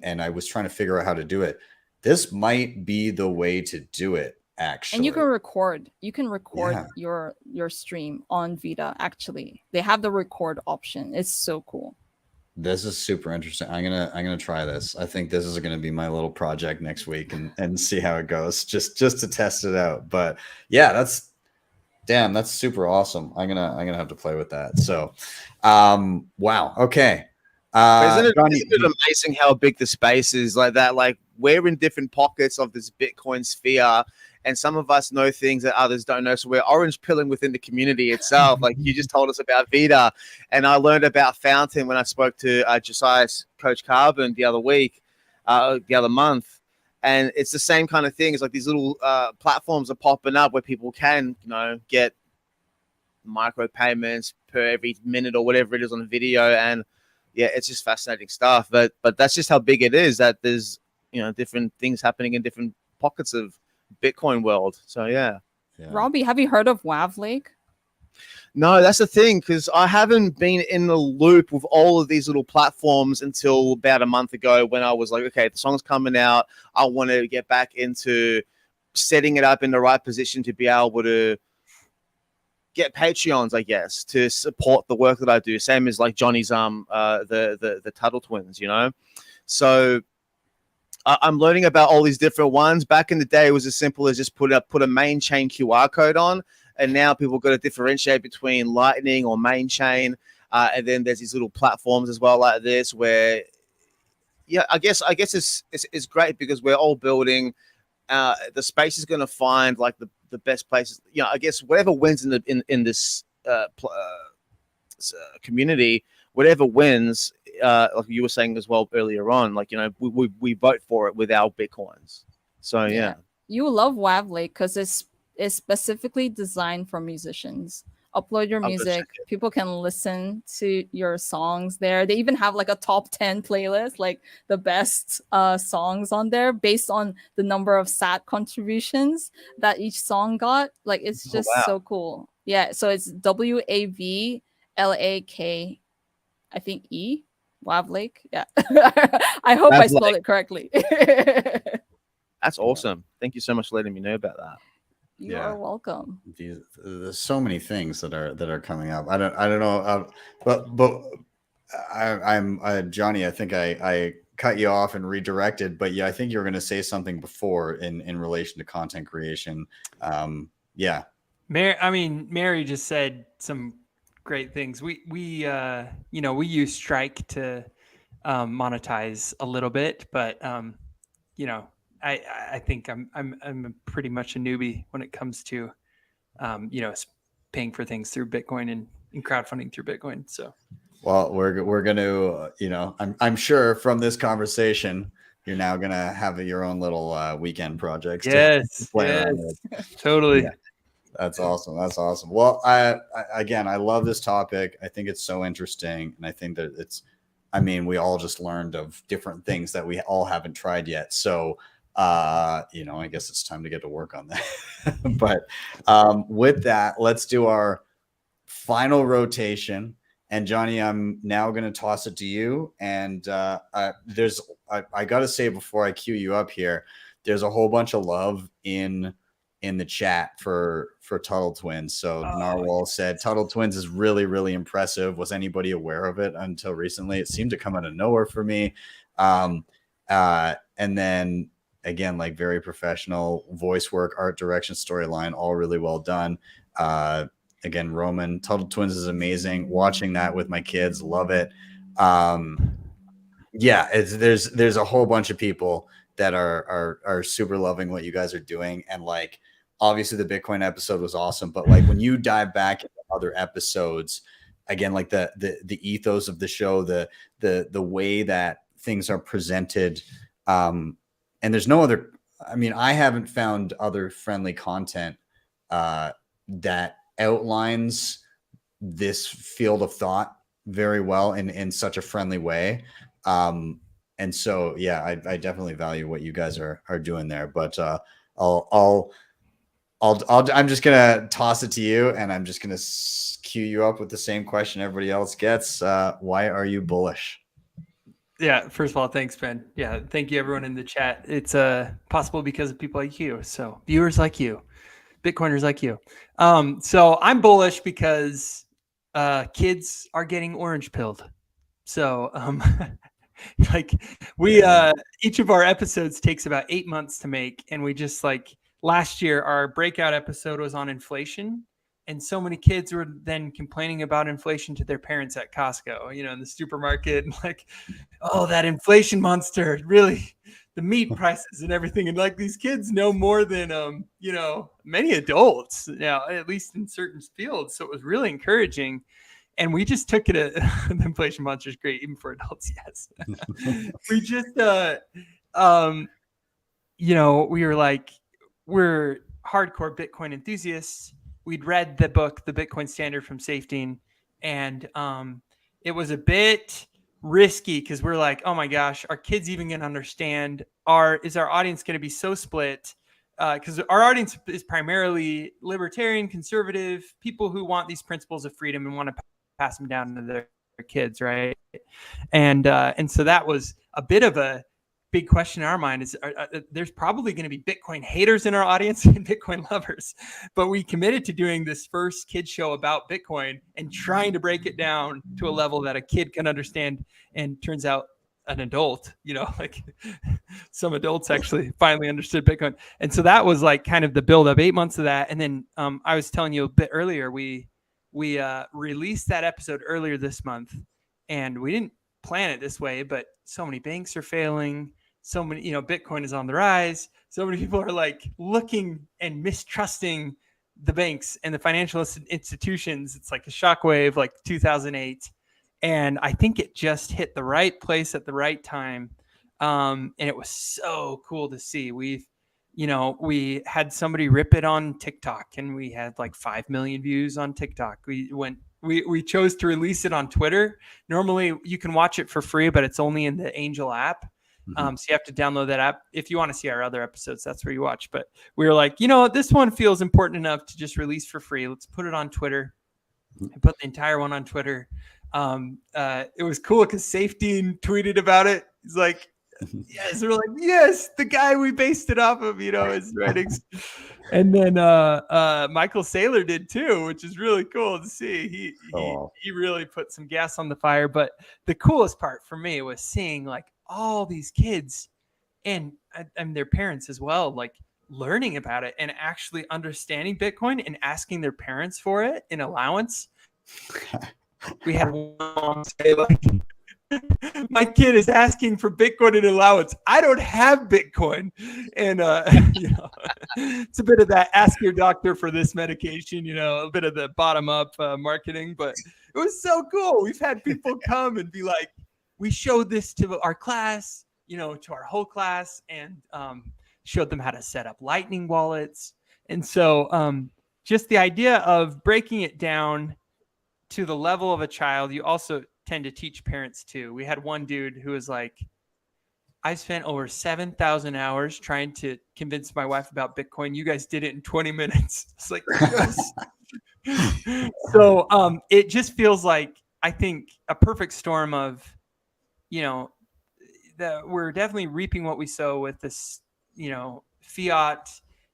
I was trying to figure out how to do it. This might be the way to do it, actually. And you can record. You can record your stream on Vita. Actually, they have the record option. It's so cool. This is super interesting. I'm gonna try this. I think this is gonna be my little project next week and see how it goes. Just to test it out. But yeah, that's super awesome. I'm gonna have to play with that. So, wow. Okay. Isn't it amazing how big the space is like that? Like we're in different pockets of this Bitcoin sphere, and some of us know things that others don't know. So we're orange pilling within the community itself. Like you just told us about Vita, and I learned about Fountain when I spoke to Josiah's Coach Carbon the other month. And it's the same kind of thing. It's like these little platforms are popping up where people can, you know, get micro payments per every minute or whatever it is on a video. And yeah, it's just fascinating stuff. But that's just how big it is, that there's, you know, different things happening in different pockets of Bitcoin world. So yeah. Robbie, have you heard of WAV Lake? No, that's the thing, because I haven't been in the loop with all of these little platforms until about a month ago when I was like, okay, the song's coming out. I want to get back into setting it up in the right position to be able to get Patreons, I guess, to support the work that I do. Same as like Johnny's the Tuttle twins, you know. So I'm learning about all these different ones. Back in the day, it was as simple as just put a main chain QR code on, and now people got to differentiate between Lightning or main chain, and then there's these little platforms as well like this where, yeah, I guess it's great because we're all building. The space is going to find like the best places. You know, I guess whatever wins in this community, whatever wins, like you were saying as well earlier on, like, you know, we vote for it with our Bitcoins. So yeah. You love Wavlake because it's specifically designed for musicians. Upload your music. People can listen to your songs there. They even have like a top 10 playlist, like the best songs on there based on the number of SAT contributions that each song got. Like, it's just so cool. Yeah. So it's WAVLAK, I think E. Wavlake. Yeah. I hope I spelled it correctly. That's awesome. Thank you so much for letting me know about that. You are welcome. There's so many things that are coming up. I don't know. But I'm Johnny. I think I cut you off and redirected. But yeah, I think you were going to say something before in relation to content creation. Yeah. Mary just said some great things. We use Strike to monetize a little bit, but I think I'm pretty much a newbie when it comes to paying for things through Bitcoin and crowdfunding through Bitcoin. So, well, we're going to I'm sure from this conversation you're now going to have your own little weekend projects. Yes, totally. Yeah. That's awesome. Well, I love this topic. I think it's so interesting, and I think that we all just learned of different things that we all haven't tried yet. So. I guess it's time to get to work on that. But with that, let's do our final rotation. And Johnny, I'm now going to toss it to you. And I got to say before I cue you up here, there's a whole bunch of love in the chat for Tuttle Twins. So Narwhal said Tuttle Twins is really, really impressive. Was anybody aware of it until recently? It seemed to come out of nowhere for me. And then again, like very professional voice work, art direction, storyline, all really well done. Again, Roman, Tuttle Twins is amazing. Watching that with my kids, love it. There's a whole bunch of people that are super loving what you guys are doing. And like, obviously the Bitcoin episode was awesome, but like when you dive back into other episodes, again, like the ethos of the show, the way that things are presented, and there's no other, I haven't found other friendly content that outlines this field of thought very well in such a friendly way. And so, yeah, I definitely value what you guys are doing there, but I'm just going to toss it to you, and I'm just going to cue you up with the same question everybody else gets. Why are you bullish? Yeah, first of all, thanks, Ben. Yeah, thank you, everyone in the chat. It's possible because of people like you. So viewers like you, Bitcoiners like you. So I'm bullish because kids are getting orange pilled. So like each of our episodes takes about 8 months to make. And we just last year, our breakout episode was on inflation. And so many kids were then complaining about inflation to their parents at Costco, in the supermarket, and oh, that inflation monster, really, the meat prices and everything. And these kids know more than, many adults now, at least in certain fields. So it was really encouraging. And we just took it, the inflation monster is great, even for adults. Yes. We just, we were we're hardcore Bitcoin enthusiasts. We'd read the book, The Bitcoin Standard from Safety, and it was a bit risky because we're like, oh my gosh, are kids even going to understand? Is our audience going to be so split? Because our audience is primarily libertarian, conservative, people who want these principles of freedom and want to pass them down to their kids, right? And so that was a bit of a big question in our mind is there's probably going to be Bitcoin haters in our audience and Bitcoin lovers, but we committed to doing this first kid show about Bitcoin and trying to break it down to a level that a kid can understand. And turns out an adult, like some adults actually finally understood Bitcoin. And so that was like kind of the build up, 8 months of that. And then I was telling you a bit earlier, we released that episode earlier this month, and we didn't plan it this way, but so many banks are failing. So many, Bitcoin is on the rise. So many people are like looking and mistrusting the banks and the financial institutions. It's like a shockwave, like 2008. And I think it just hit the right place at the right time. And it was so cool to see. We had somebody rip it on TikTok, and we had like 5 million views on TikTok. We chose to release it on Twitter. Normally you can watch it for free, but it's only in the Angel app. So you have to download that app. If you want to see our other episodes, that's where you watch. But we were like, this one feels important enough to just release for free. Let's put it on Twitter. I put the entire one on Twitter. It was cool because Safety tweeted about it. He's like, yes, we're like, yes, the guy we based it off of, his writings. And then Michael Saylor did too, which is really cool to see. He really put some gas on the fire. But the coolest part for me was seeing like all these kids and their parents as well, like learning about it and actually understanding Bitcoin and asking their parents for it in allowance. We had one mom say like, my kid is asking for Bitcoin in allowance. I don't have Bitcoin. And, it's a bit of that ask your doctor for this medication, a bit of the bottom up marketing, but it was so cool. We've had people come and be like, we showed this to our class, to our whole class, and showed them how to set up Lightning wallets. And so just the idea of breaking it down to the level of a child, you also tend to teach parents too. We had one dude who was like, I spent over 7,000 hours trying to convince my wife about Bitcoin. You guys did it in 20 minutes. It's like, yes. So it just feels like, I think, a perfect storm of, that we're definitely reaping what we sow with this, fiat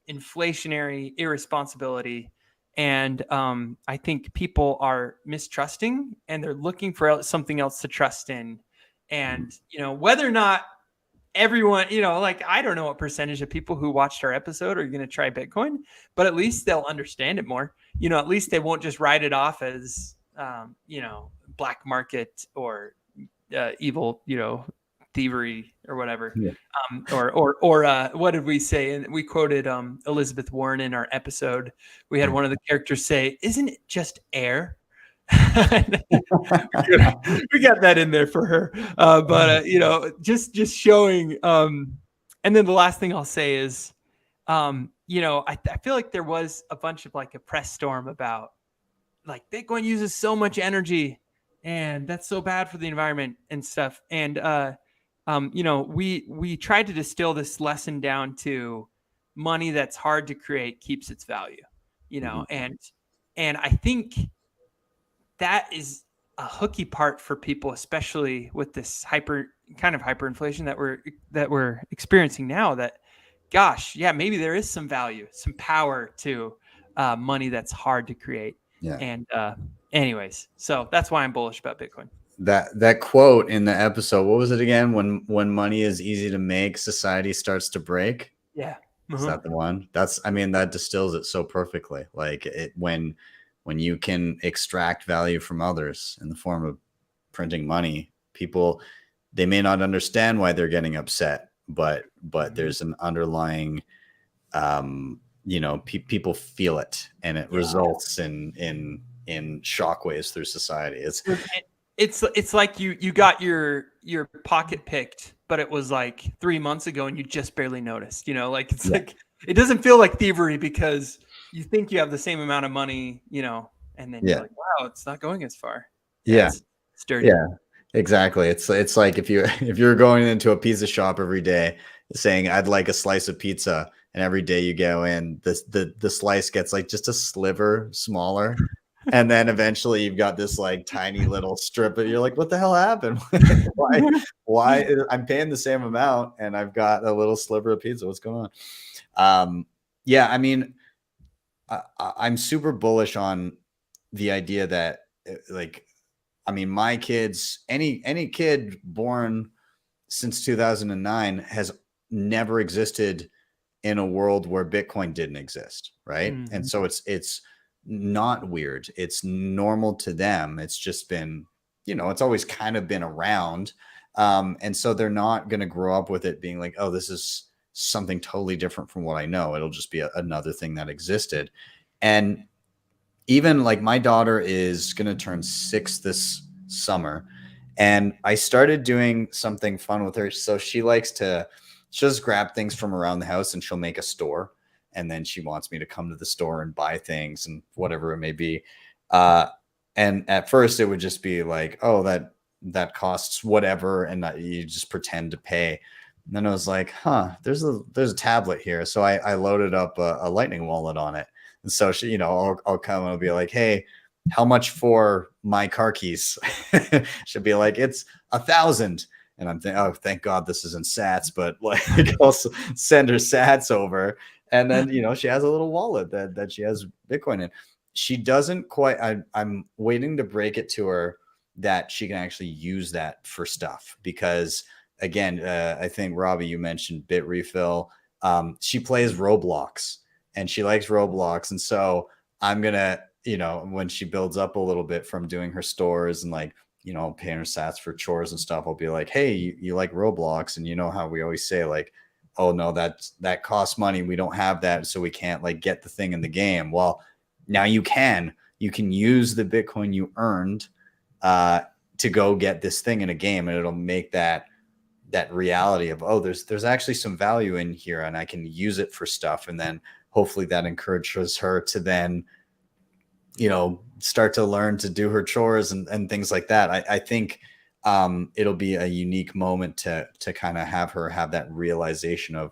inflationary irresponsibility. And I think people are mistrusting, and they're looking for something else to trust in. And, whether or not everyone, like, I don't know what percentage of people who watched our episode are going to try Bitcoin, but at least they'll understand it more. At least they won't just write it off as, black market or evil, thievery or whatever. Yeah. Or what did we say? And we quoted Elizabeth Warren in our episode. We had one of the characters say, "Isn't it just air?" We got that in there for her. But just showing. And then the last thing I'll say is, I feel like there was a bunch of like a press storm about like Bitcoin uses so much energy and that's so bad for the environment and stuff. And we tried to distill this lesson down to money that's hard to create keeps its value, and I think that is a hooky part for people, especially with this hyperinflation that we're experiencing now. That, gosh, yeah, maybe there is some value, some power to money that's hard to create. Yeah. And anyways, so that's why I'm bullish about Bitcoin. That quote in the episode, what was it again? When money is easy to make, society starts to break. Yeah. Is that the one? That distills it so perfectly. Like when you can extract value from others in the form of printing money, people, they may not understand why they're getting upset, but there's an underlying, people feel it, and it results in shockwaves through society. It's like you got your pocket picked, but it was like 3 months ago and you just barely noticed, like like it doesn't feel like thievery because you think you have the same amount of money, and then you're like, wow, it's not going as far. Yeah. It's sturdy. Yeah, exactly. It's like if you're going into a pizza shop every day saying, I'd like a slice of pizza, and every day you go in, the slice gets like just a sliver smaller. And then eventually you've got this like tiny little strip of, you're like, what the hell happened? why I'm paying the same amount and I've got a little sliver of pizza. What's going on? Yeah, I mean, I'm super bullish on the idea that like, I mean, my kids, any kid born since 2009 has never existed in a world where Bitcoin didn't exist, right? Mm-hmm. And so it's not weird. It's normal to them. It's just been, it's always kind of been around. And so they're not going to grow up with it being like, oh, this is something totally different from what I know. It'll just be another thing that existed. And even like my daughter is going to turn 6 this summer. And I started doing something fun with her. So she'll just grab things from around the house and she'll make a store. And then she wants me to come to the store and buy things and whatever it may be. And at first it would just be like, oh, that costs whatever. And you just pretend to pay. And then I was like, there's a tablet here. So I loaded up a Lightning wallet on it. And so she, I'll come and I'll be like, hey, how much for my car keys? She'll be like, it's 1,000. And I'm thinking, oh, thank God this isn't sats, but like I'll send her sats over. And then, she has a little wallet that she has Bitcoin in. She doesn't quite, I'm waiting to break it to her that she can actually use that for stuff. Because again, I think Robbie, you mentioned Bit Refill. She plays Roblox and she likes Roblox. And so I'm going to, when she builds up a little bit from doing her stores and like, paying her sats for chores and stuff, I'll be like, hey, you like Roblox? And you know how we always say like, oh no, that costs money. We don't have that. So we can't like get the thing in the game. Well, now you can use the Bitcoin you earned to go get this thing in a game. And it'll make that reality of, oh, there's actually some value in here and I can use it for stuff. And then hopefully that encourages her to then, start to learn to do her chores and things like that. I think it'll be a unique moment to kind of have her have that realization of,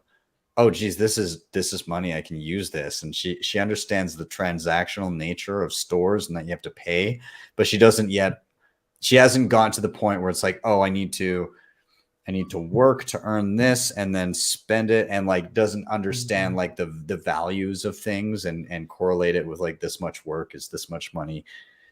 oh, geez, this is money. I can use this. And she understands the transactional nature of stores and that you have to pay, but she hasn't gotten to the point where it's like, oh, I need to work to earn this and then spend it, and like doesn't understand like the values of things and correlate it with like this much work is this much money.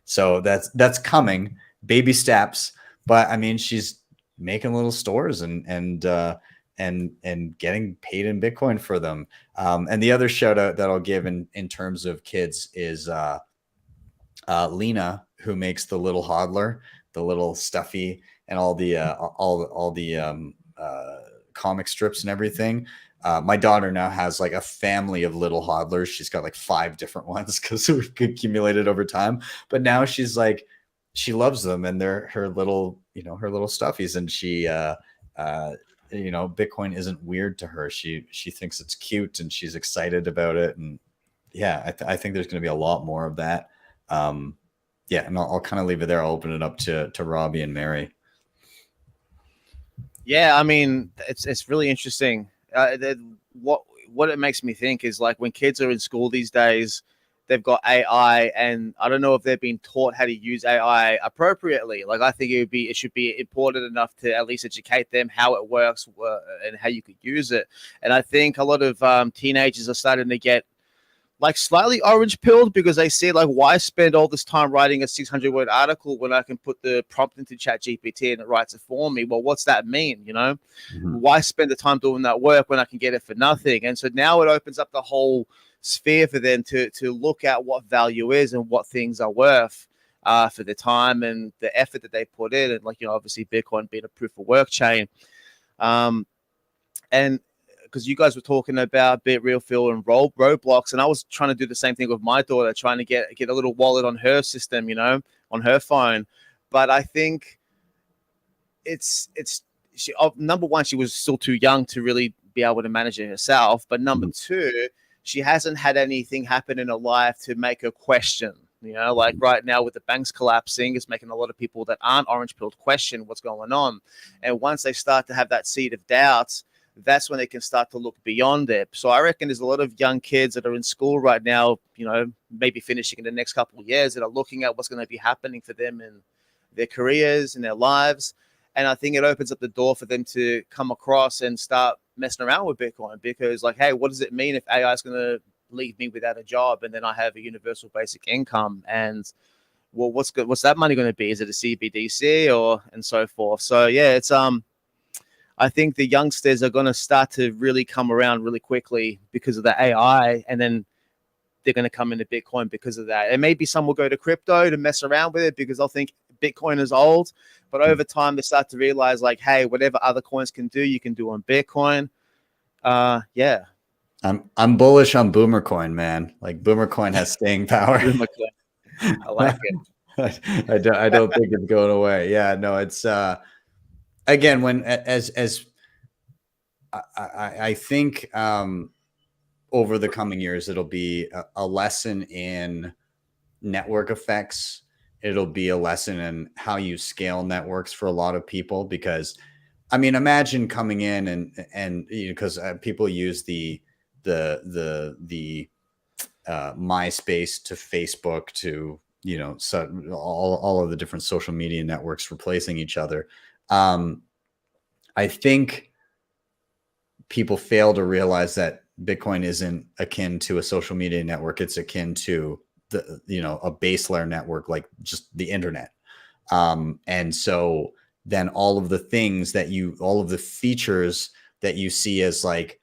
So that's coming, baby steps. But I mean, she's making little stores and getting paid in Bitcoin for them. And the other shout out that I'll give in terms of kids is Lena, who makes the little hodler, the little stuffy, and all the comic strips and everything. My daughter now has like a family of little hodlers. She's got like 5 different ones because we've accumulated over time. But now she's like, she loves them and they're her little stuffies. And she, Bitcoin isn't weird to her. She thinks it's cute and she's excited about it. And yeah, I think there's going to be a lot more of that. Yeah, and I'll kind of leave it there. I'll open it up to Robbie and Mary. Yeah, I mean, it's really interesting. What it makes me think is like when kids are in school these days, they've got AI, and I don't know if they've been taught how to use AI appropriately. Like I think it should be important enough to at least educate them how it works and how you could use it. And I think a lot of teenagers are starting to get like slightly orange pilled because they see like, why spend all this time writing a 600-word article when I can put the prompt into ChatGPT and it writes it for me? Well, what's that mean? Mm-hmm. Why spend the time doing that work when I can get it for nothing? And so now it opens up the whole sphere for them to look at what value is and what things are worth for the time and the effort that they put in. And like, obviously Bitcoin being a proof of work chain. And because you guys were talking about Bit Refill and Roblox, and I was trying to do the same thing with my daughter, trying to get a little wallet on her system, on her phone. But I think number one, she was still too young to really be able to manage it herself. But number two, she hasn't had anything happen in her life to make her question. Like right now with the banks collapsing, it's making a lot of people that aren't orange pilled question what's going on. And once they start to have that seed of doubts, that's when they can start to look beyond it. So I reckon there's a lot of young kids that are in school right now, you know, maybe finishing in the next couple of years, that are looking at what's going to be happening for them in their careers and their lives. And I think it opens up the door for them to come across and start messing around with Bitcoin, because like, hey, what does it mean if AI is going to leave me without a job and then I have a universal basic income? And well, what's that money going to be? Is it a CBDC or and so forth? So yeah, it's I think the youngsters are going to start to really come around really quickly because of the AI, and then they're going to come into Bitcoin because of that. And maybe some will go to crypto to mess around with it because they'll think Bitcoin is old, but over time they start to realize like, hey, whatever other coins can do, you can do on Bitcoin. Yeah. I'm bullish on Boomer Coin, man. Like Boomer Coin has staying power. I like it. I don't think it's going away. Yeah, no, it's again, when as I think over the coming years, it'll be a lesson in network effects. It'll be a lesson in how you scale networks for a lot of people, because I mean, imagine coming in and you know, because people use the MySpace to Facebook to, you know, so all of the different social media networks replacing each other. I think people fail to realize that Bitcoin isn't akin to a social media network. It's akin to the, you know, a base layer network, like just the internet. And so then all of the things that all of the features that you see as like,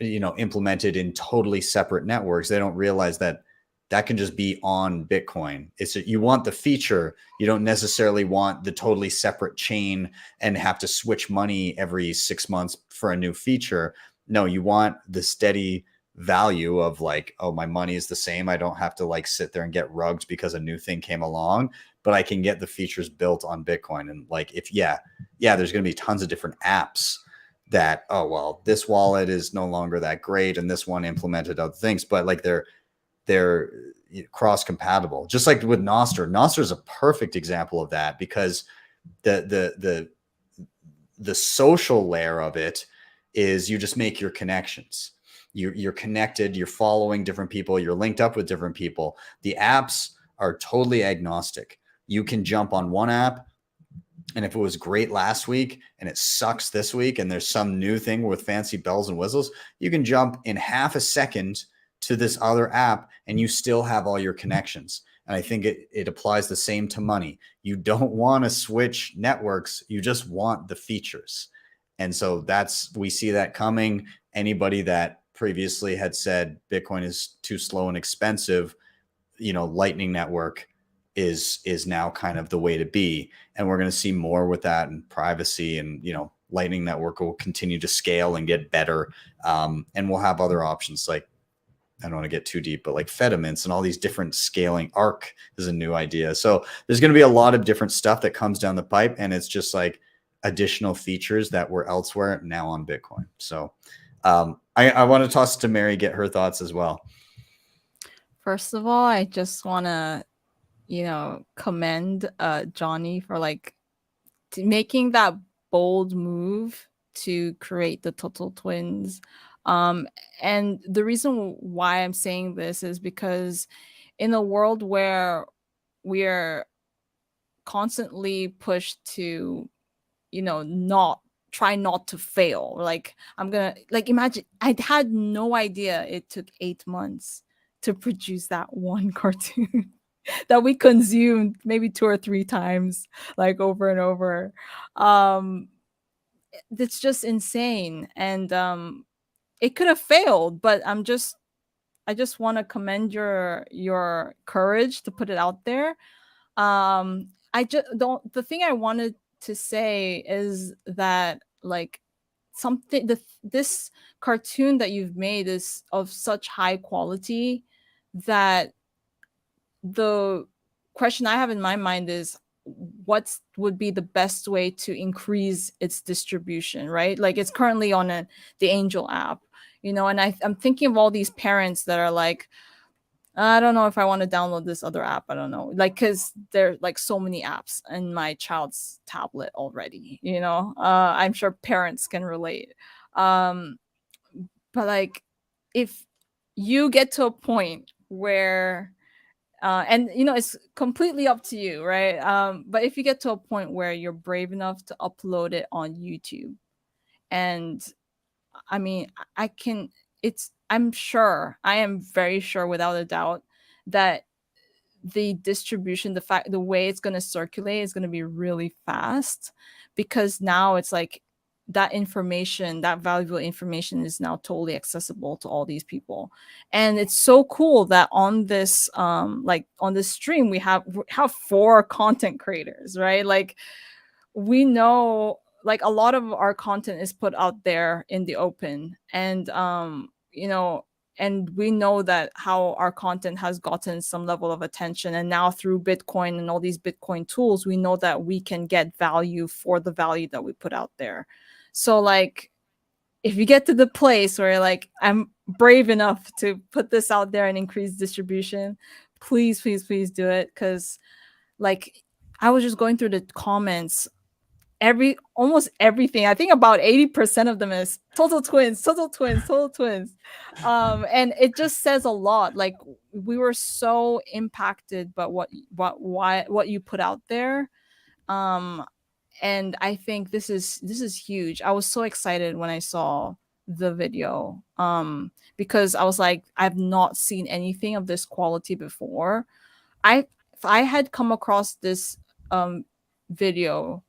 you know, implemented in totally separate networks, they don't realize that that can just be on Bitcoin. You want the feature. You don't necessarily want the totally separate chain and have to switch money every 6 months for a new feature. No, you want the steady value of like, oh, my money is the same. I don't have to like sit there and get rugged because a new thing came along, but I can get the features built on Bitcoin. And like, there's going to be tons of different apps that, oh, well, this wallet is no longer that great, and this one implemented other things, but like they're cross compatible, just like with Noster. Noster is a perfect example of that, because the social layer of it is you just make your connections. You're connected, you're following different people, you're linked up with different people. The apps are totally agnostic. You can jump on one app, and if it was great last week and it sucks this week and there's some new thing with fancy bells and whistles, you can jump in half a second to this other app and you still have all your connections. And I think it applies the same to money. You don't want to switch networks. You just want the features. And so we see that coming. Anybody that previously had said Bitcoin is too slow and expensive, you know, Lightning Network is now kind of the way to be. And we're going to see more with that, and privacy, and, you know, Lightning Network will continue to scale and get better. And we'll have other options, like, I don't want to get too deep, but like Fedimints and all these different scaling. ARC is a new idea. So there's going to be a lot of different stuff that comes down the pipe, and it's just like additional features that were elsewhere now on Bitcoin. So I want to toss it to Mary, get her thoughts as well. First of all, I just want to, you know, commend Johnny for like making that bold move to create the Tuttle twins. And the reason why I'm saying this is because in a world where we are constantly pushed to, you know, try not to fail. Like, imagine, I had no idea it took 8 months to produce that one cartoon that we consumed maybe 2 or 3 times, like over and over. It's just insane. And it could have failed, but I just want to commend your courage to put it out there. I just don't. The thing I wanted to say is that like this cartoon that you've made is of such high quality that the question I have in my mind is what would be the best way to increase its distribution, right? Like it's currently on the Angel app, you know, and I'm thinking of all these parents that are like, I don't know if I want to download this other app. I don't know, like, because there are like so many apps in my child's tablet already, you know. I'm sure parents can relate. But like, if you get to a point where and it's completely up to you, right? But if you get to a point where you're brave enough to upload it on YouTube, and I mean, I am very sure without a doubt that the distribution, the way it's going to circulate is going to be really fast, because now it's like that information, that valuable information, is now totally accessible to all these people. And it's so cool that on this like on this stream we have 4 content creators, right? Like, we know, like, a lot of our content is put out there in the open, and and we know that how our content has gotten some level of attention, and now through Bitcoin and all these Bitcoin tools, we know that we can get value for the value that we put out there. So like, if you get to the place where like, I'm brave enough to put this out there and increase distribution, please do it. Because like, I was just going through the comments, almost everything, I think about 80% of them is total twins. And it just says a lot. Like, we were so impacted by what you put out there. And I think this is huge. I was so excited when I saw the video, because I was like, I've not seen anything of this quality before. If I had come across this video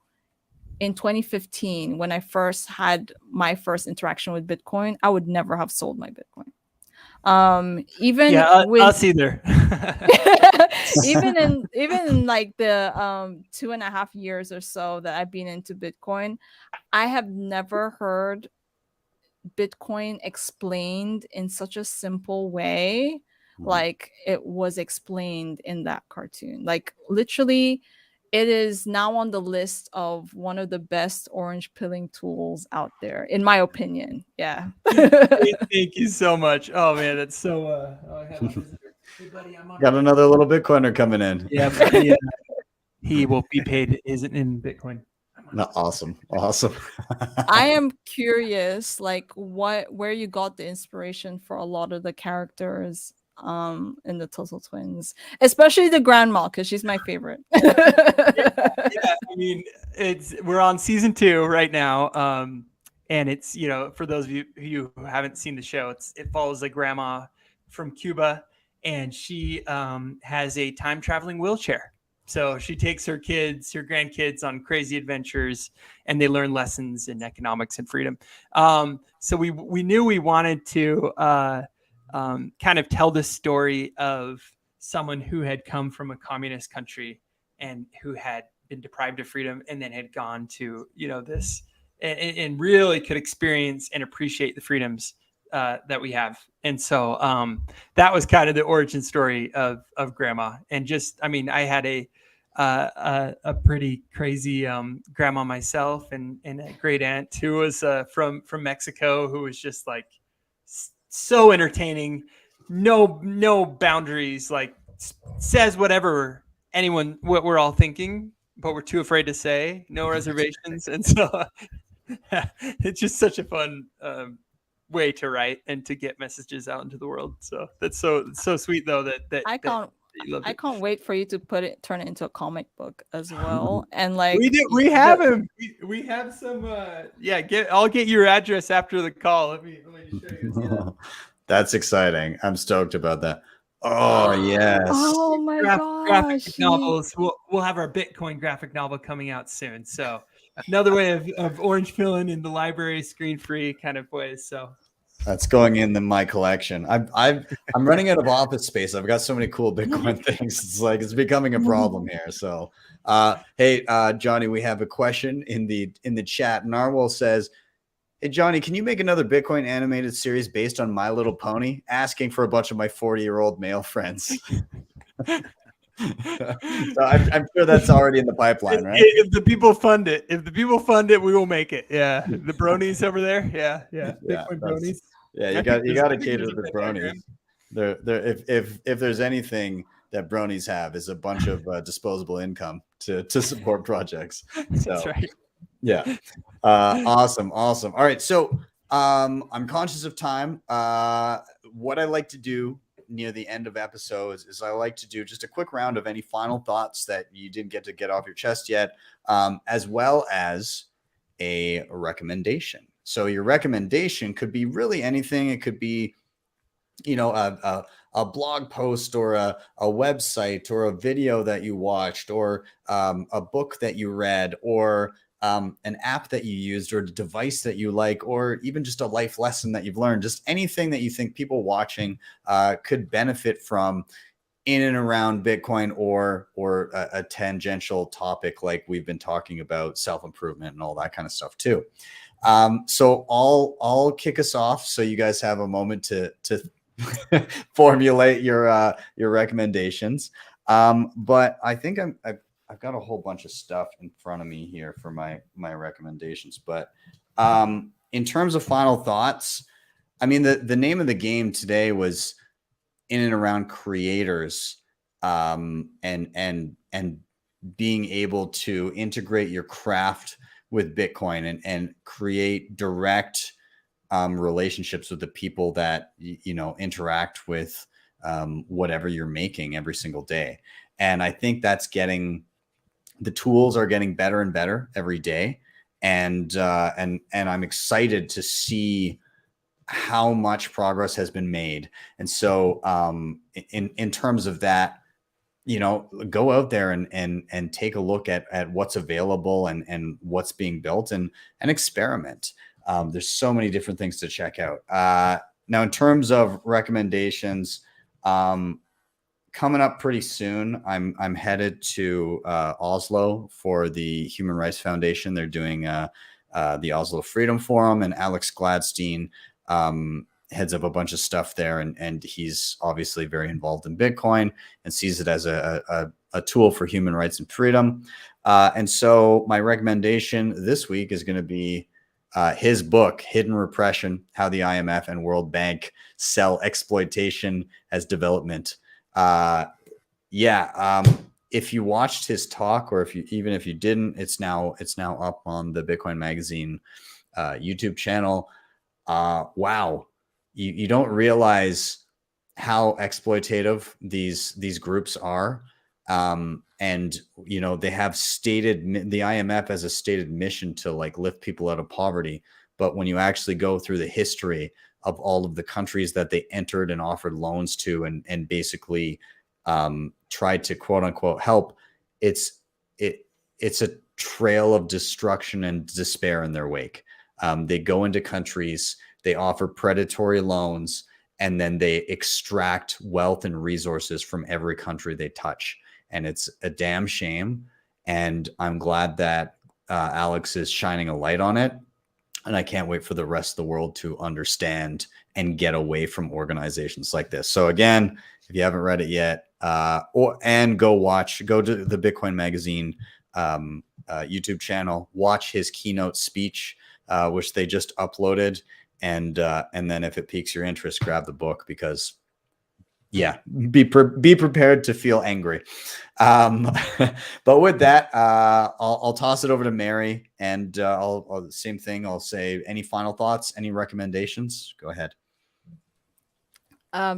in 2015, when I first had my first interaction with Bitcoin, I would never have sold my Bitcoin. Even us either. even in like the 2.5 years or so that I've been into Bitcoin, I have never heard Bitcoin explained in such a simple way like it was explained in that cartoon. Like, literally, it is now on the list of one of the best orange pilling tools out there, in my opinion. Yeah. Thank you so much. Oh man, that's so. I have a visitor. Hey, buddy, I'm on. Got another little Bitcoiner coming in. Yeah, he will be paid. Isn't in Bitcoin. No, awesome. I am curious, like, where you got the inspiration for a lot of the characters in the Tuttle twins, especially the grandma, because she's my favorite. Yeah, I mean, we're on season 2 right now, and it's, for those of you who haven't seen the show, it follows a grandma from Cuba, and she has a time traveling wheelchair. So she takes her grandkids on crazy adventures, and they learn lessons in economics and freedom. So we knew we wanted to kind of tell the story of someone who had come from a communist country and who had been deprived of freedom, and then had gone to this and really could experience and appreciate the freedoms that we have. And so that was kind of the origin story of grandma. And just, I mean, I had a pretty crazy grandma myself, and a great aunt who was from Mexico, who was just like so entertaining, no boundaries, like says whatever what we're all thinking, but we're too afraid to say, no reservations. And so it's just such a fun way to write and to get messages out into the world. So that's so sweet though that I can't wait for you to turn it into a comic book as well. And like, we have him. We have some I'll get your address after the call. Let me just show you. That's exciting. I'm stoked about that. Oh yes. Oh my gosh. Graphic novels. We'll have our Bitcoin graphic novel coming out soon. So another way of orange pilling in the library, screen free kind of ways. So that's going in my collection. I'm running out of office space. I've got so many cool Bitcoin things. It's becoming a problem here. So hey, Johnny, we have a question in the chat. Narwhal says, hey, Johnny, can you make another Bitcoin animated series based on My Little Pony? Asking for a bunch of my 40-year-old male friends. So I'm sure that's already in the pipeline, right? If the people fund it, we will make it. Yeah, the bronies over there. Yeah. Bitcoin bronies. Yeah, you got to cater to the bronies. If there's anything that bronies have, is a bunch of disposable income to support projects. So, that's right. Yeah. Awesome. All right. So I'm conscious of time. What I like to do near the end of episodes is I like to do just a quick round of any final thoughts that you didn't get off your chest yet, as well as a recommendation. So your recommendation could be really anything. It could be, you know, a blog post or a website or a video that you watched or a book that you read or an app that you used or a device that you like, or even just a life lesson that you've learned, just anything that you think people watching could benefit from in and around Bitcoin or a tangential topic like we've been talking about, self-improvement and all that kind of stuff too. So I'll kick us off so you guys have a moment to formulate your recommendations. But I think I've got a whole bunch of stuff in front of me here for my recommendations. But in terms of final thoughts, I mean, the name of the game today was in and around creators, and being able to integrate your craft with Bitcoin and create direct relationships with the people that you know interact with whatever you're making every single day. And I think that's the tools are getting better and better every day, and I'm excited to see how much progress has been made. And so in terms of that, you know, go out there and take a look at what's available and what's being built and experiment. There's so many different things to check out. Now, in terms of recommendations, coming up pretty soon, I'm headed to Oslo for the Human Rights Foundation. They're doing the Oslo Freedom Forum, and Alex Gladstein heads up a bunch of stuff there, and he's obviously very involved in Bitcoin and sees it as a tool for human rights and freedom. And so my recommendation this week is going to be his book, Hidden Repression: How the IMF and World Bank Sell Exploitation as Development. If you watched his talk, or if you didn't, it's now up on the Bitcoin Magazine YouTube channel. Wow, you don't realize how exploitative these groups are. And you know, they have the IMF as a stated mission to like lift people out of poverty. But when you actually go through the history of all of the countries that they entered and offered loans to and basically tried to quote unquote help, it's a trail of destruction and despair in their wake. They go into countries, they offer predatory loans, and then they extract wealth and resources from every country they touch. And it's a damn shame. And I'm glad that Alex is shining a light on it. And I can't wait for the rest of the world to understand and get away from organizations like this. So again, if you haven't read it yet, go to the Bitcoin Magazine YouTube channel, watch his keynote speech, which they just uploaded. And then if it piques your interest, grab the book, because yeah, be prepared to feel angry. But with that, I'll toss it over to Mary, and I'll same thing. I'll say, any final thoughts, any recommendations? Go ahead.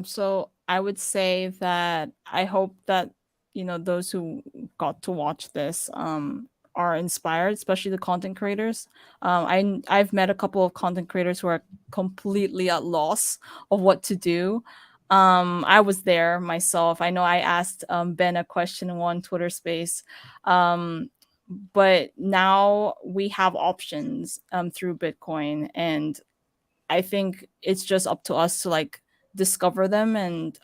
So I would say that I hope that, you know, those who got to watch this are inspired, especially the content creators. I've met a couple of content creators who are completely at loss of what to do. I was there myself. I know I asked Ben a question in one Twitter space, but now we have options through Bitcoin, and I think it's just up to us to like discover them and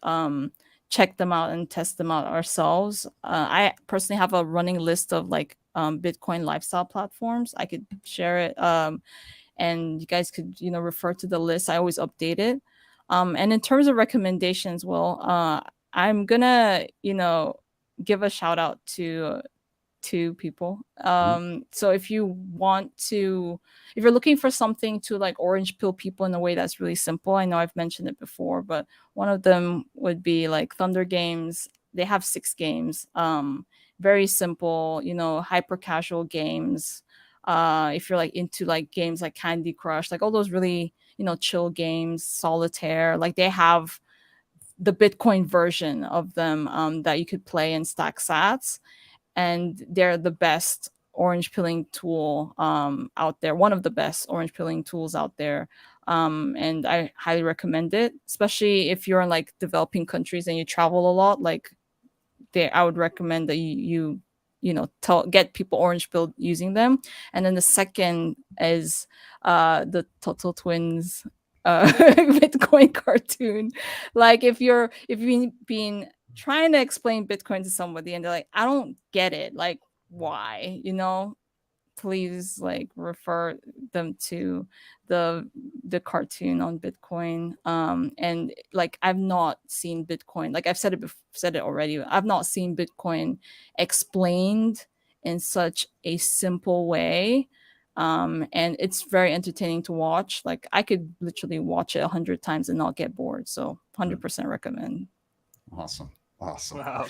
check them out and test them out ourselves. I personally have a running list of like Bitcoin lifestyle platforms. I could share it, and you guys could, you know, refer to the list. I always update it. And in terms of recommendations, I'm gonna, you know, give a shout out to two people. So if you're looking for something to like orange pill people in a way that's really simple, I know I've mentioned it before, but one of them would be like Thunder Games. They have 6 games, very simple, you know, hyper casual games. If you're like into like games like Candy Crush, like all those really chill games, solitaire. Like they have the Bitcoin version of them that you could play and stack sats, and they're the best orange pilling tool out there, one of the best orange pilling tools out there. And I highly recommend it, especially if you're in like developing countries and you travel a lot. Like I would recommend that you get people orange pilled using them. And then the second is the Tuttle twins Bitcoin cartoon. Like if you've been trying to explain Bitcoin to somebody and they're like, I don't get it, like why, please like refer them to the cartoon on Bitcoin. And like I've not seen Bitcoin, like I've said it already, I've not seen Bitcoin explained in such a simple way. And it's very entertaining to watch. Like I could literally watch it 100 times and not get bored. So 100% recommend. Awesome. Wow,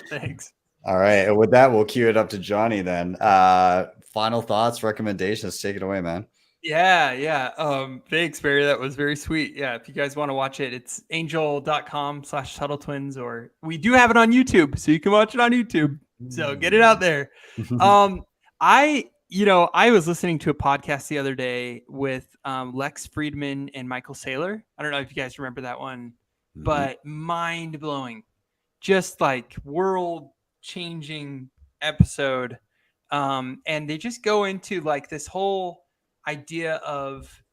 thanks. All right. And with that, we'll cue it up to Johnny then. Final thoughts, recommendations. Take it away, man. Yeah. Thanks, Barry. That was very sweet. Yeah. If you guys want to watch it, it's angel.com/TuttleTwins, or we do have it on YouTube, so you can watch it on YouTube. So get it out there. I was listening to a podcast the other day with Lex Friedman and Michael Saylor. I don't know if you guys remember that one, but mind blowing, just like world changing episode. And they just go into like this whole idea of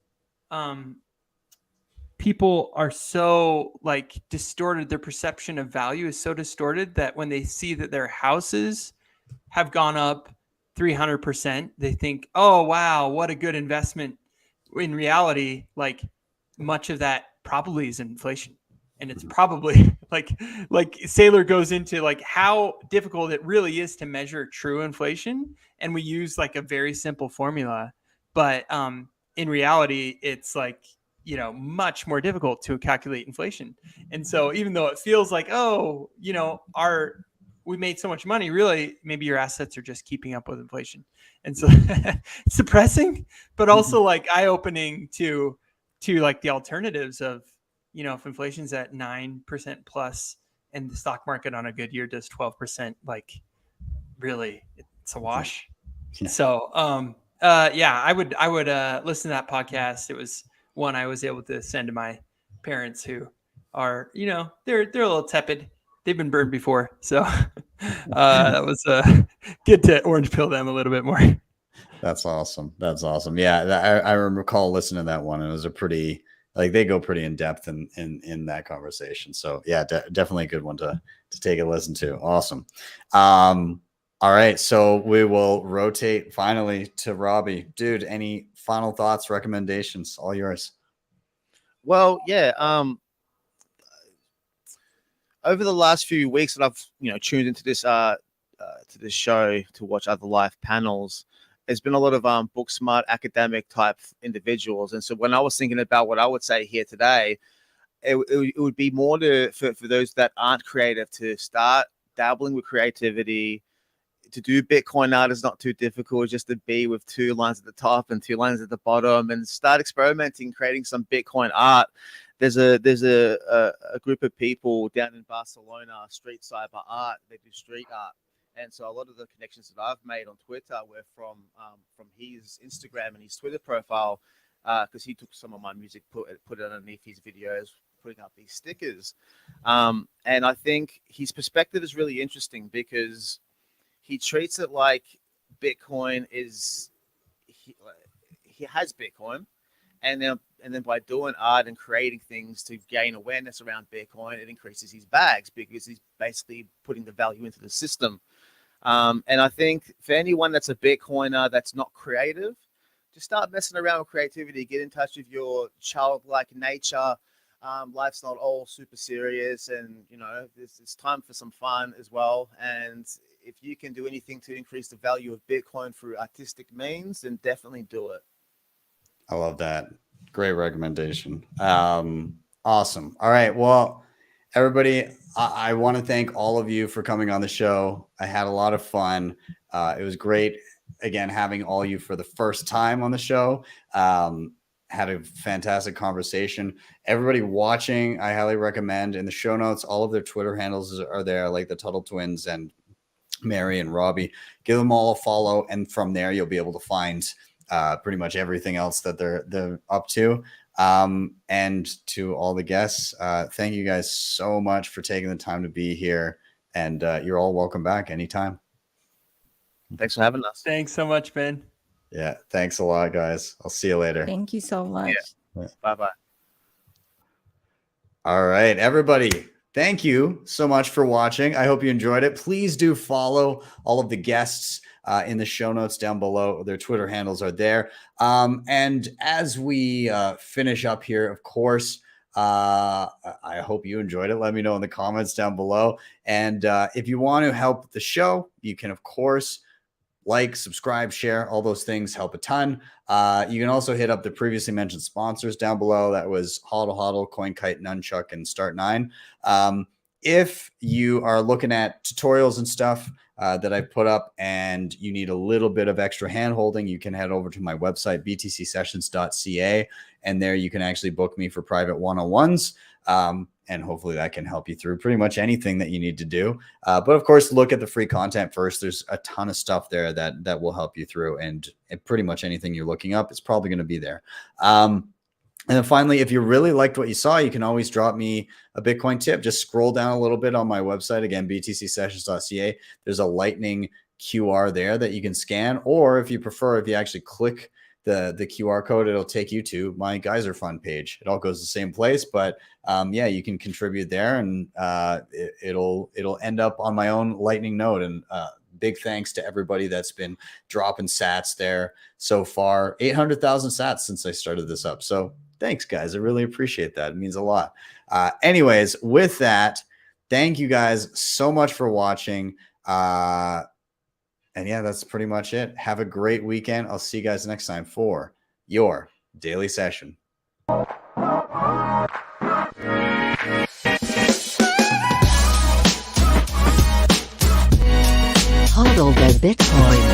people are so like distorted. Their perception of value is so distorted that when they see that their houses have gone up 300%, they think, oh, wow, what a good investment. In reality, like much of that probably is inflation. And it's probably like Saylor goes into like how difficult it really is to measure true inflation. And we use like a very simple formula, but in reality, it's like, much more difficult to calculate inflation. And so even though it feels like, oh, we made so much money, really, maybe your assets are just keeping up with inflation. And so it's depressing, but also like eye-opening to like the alternatives of, if inflation's at 9% plus and the stock market on a good year does 12%, like really it's a wash. Yeah. So, I would listen to that podcast. It was one I was able to send to my parents who are, they're a little tepid. They've been burned before. So that was good to orange pill them a little bit more. That's awesome. Yeah. I recall listening to that one, and it was a pretty, like they go pretty in depth in that conversation. So yeah, definitely a good one to take a listen to. Awesome. All right. So we will rotate finally to Robbie. Dude, any final thoughts, recommendations? All yours. Well, yeah. Over the last few weeks that I've tuned into this show to watch other live panels, there's been a lot of book smart academic type individuals. And so when I was thinking about what I would say here today, it would be more for those that aren't creative to start dabbling with creativity. To do Bitcoin art is not too difficult, just to be with 2 lines at the top and 2 lines at the bottom and start experimenting, creating some Bitcoin art. There's a group of people down in Barcelona, Street Cyber Art. They do street art. And so a lot of the connections that I've made on Twitter were from his Instagram and his Twitter profile, because he took some of my music, put it underneath his videos, putting up these stickers. And I think his perspective is really interesting because he treats it like Bitcoin is, he has Bitcoin, and then by doing art and creating things to gain awareness around Bitcoin, it increases his bags because he's basically putting the value into the system. And I think for anyone that's a Bitcoiner that's not creative, just start messing around with creativity, get in touch with your childlike nature. Life's not all super serious, and it's time for some fun as well. And if you can do anything to increase the value of Bitcoin through artistic means, then definitely do it. I love that. Great recommendation. Awesome. All right. Well, everybody, I want to thank all of you for coming on the show. I had a lot of fun. It was great, again, having all you for the first time on the show. had a fantastic conversation. Everybody watching, I highly recommend. In the show notes, all of their Twitter handles are there, like the Tuttle twins and Mary and Robbie. Give them all a follow, and from there you'll be able to find pretty much everything else that they're up to. And to all the guests, thank you guys so much for taking the time to be here, and you're all welcome back anytime. Thanks for having us. Thanks so much, Ben. Yeah, thanks a lot, guys. I'll see you later. Thank you so much. Yeah. Bye-bye. All right, everybody. Thank you so much for watching. I hope you enjoyed it. Please do follow all of the guests in the show notes down below. Their Twitter handles are there. And as we finish up here, of course, I hope you enjoyed it. Let me know in the comments down below. And if you want to help the show, you can, of course, like, subscribe, share, all those things help a ton. You can also hit up the previously mentioned sponsors down below. That was HodlHodl, CoinKite, Nunchuk, and Start9. If you are looking at tutorials and stuff that I put up and you need a little bit of extra hand-holding, you can head over to my website, btcsessions.ca, and there you can actually book me for private one-on-ones. And hopefully that can help you through pretty much anything that you need to do. But of course, look at the free content first. There's a ton of stuff there that will help you through, and pretty much anything you're looking up, it's probably going to be there. And then finally, if you really liked what you saw, you can always drop me a Bitcoin tip. Just scroll down a little bit on my website, again, btcsessions.ca. There's a lightning QR there that you can scan, or if you prefer, if you actually click the QR code, it'll take you to my Geyser Fund page. It all goes the same place, but yeah, you can contribute there, and it'll end up on my own lightning node. And big thanks to everybody that's been dropping sats there so far. 800,000 sats since I started this up. So thanks, guys. I really appreciate that. It means a lot. Anyways, with that, thank you guys so much for watching. And yeah, that's pretty much it. Have a great weekend. I'll see you guys next time for your daily session. HODL the Bitcoin.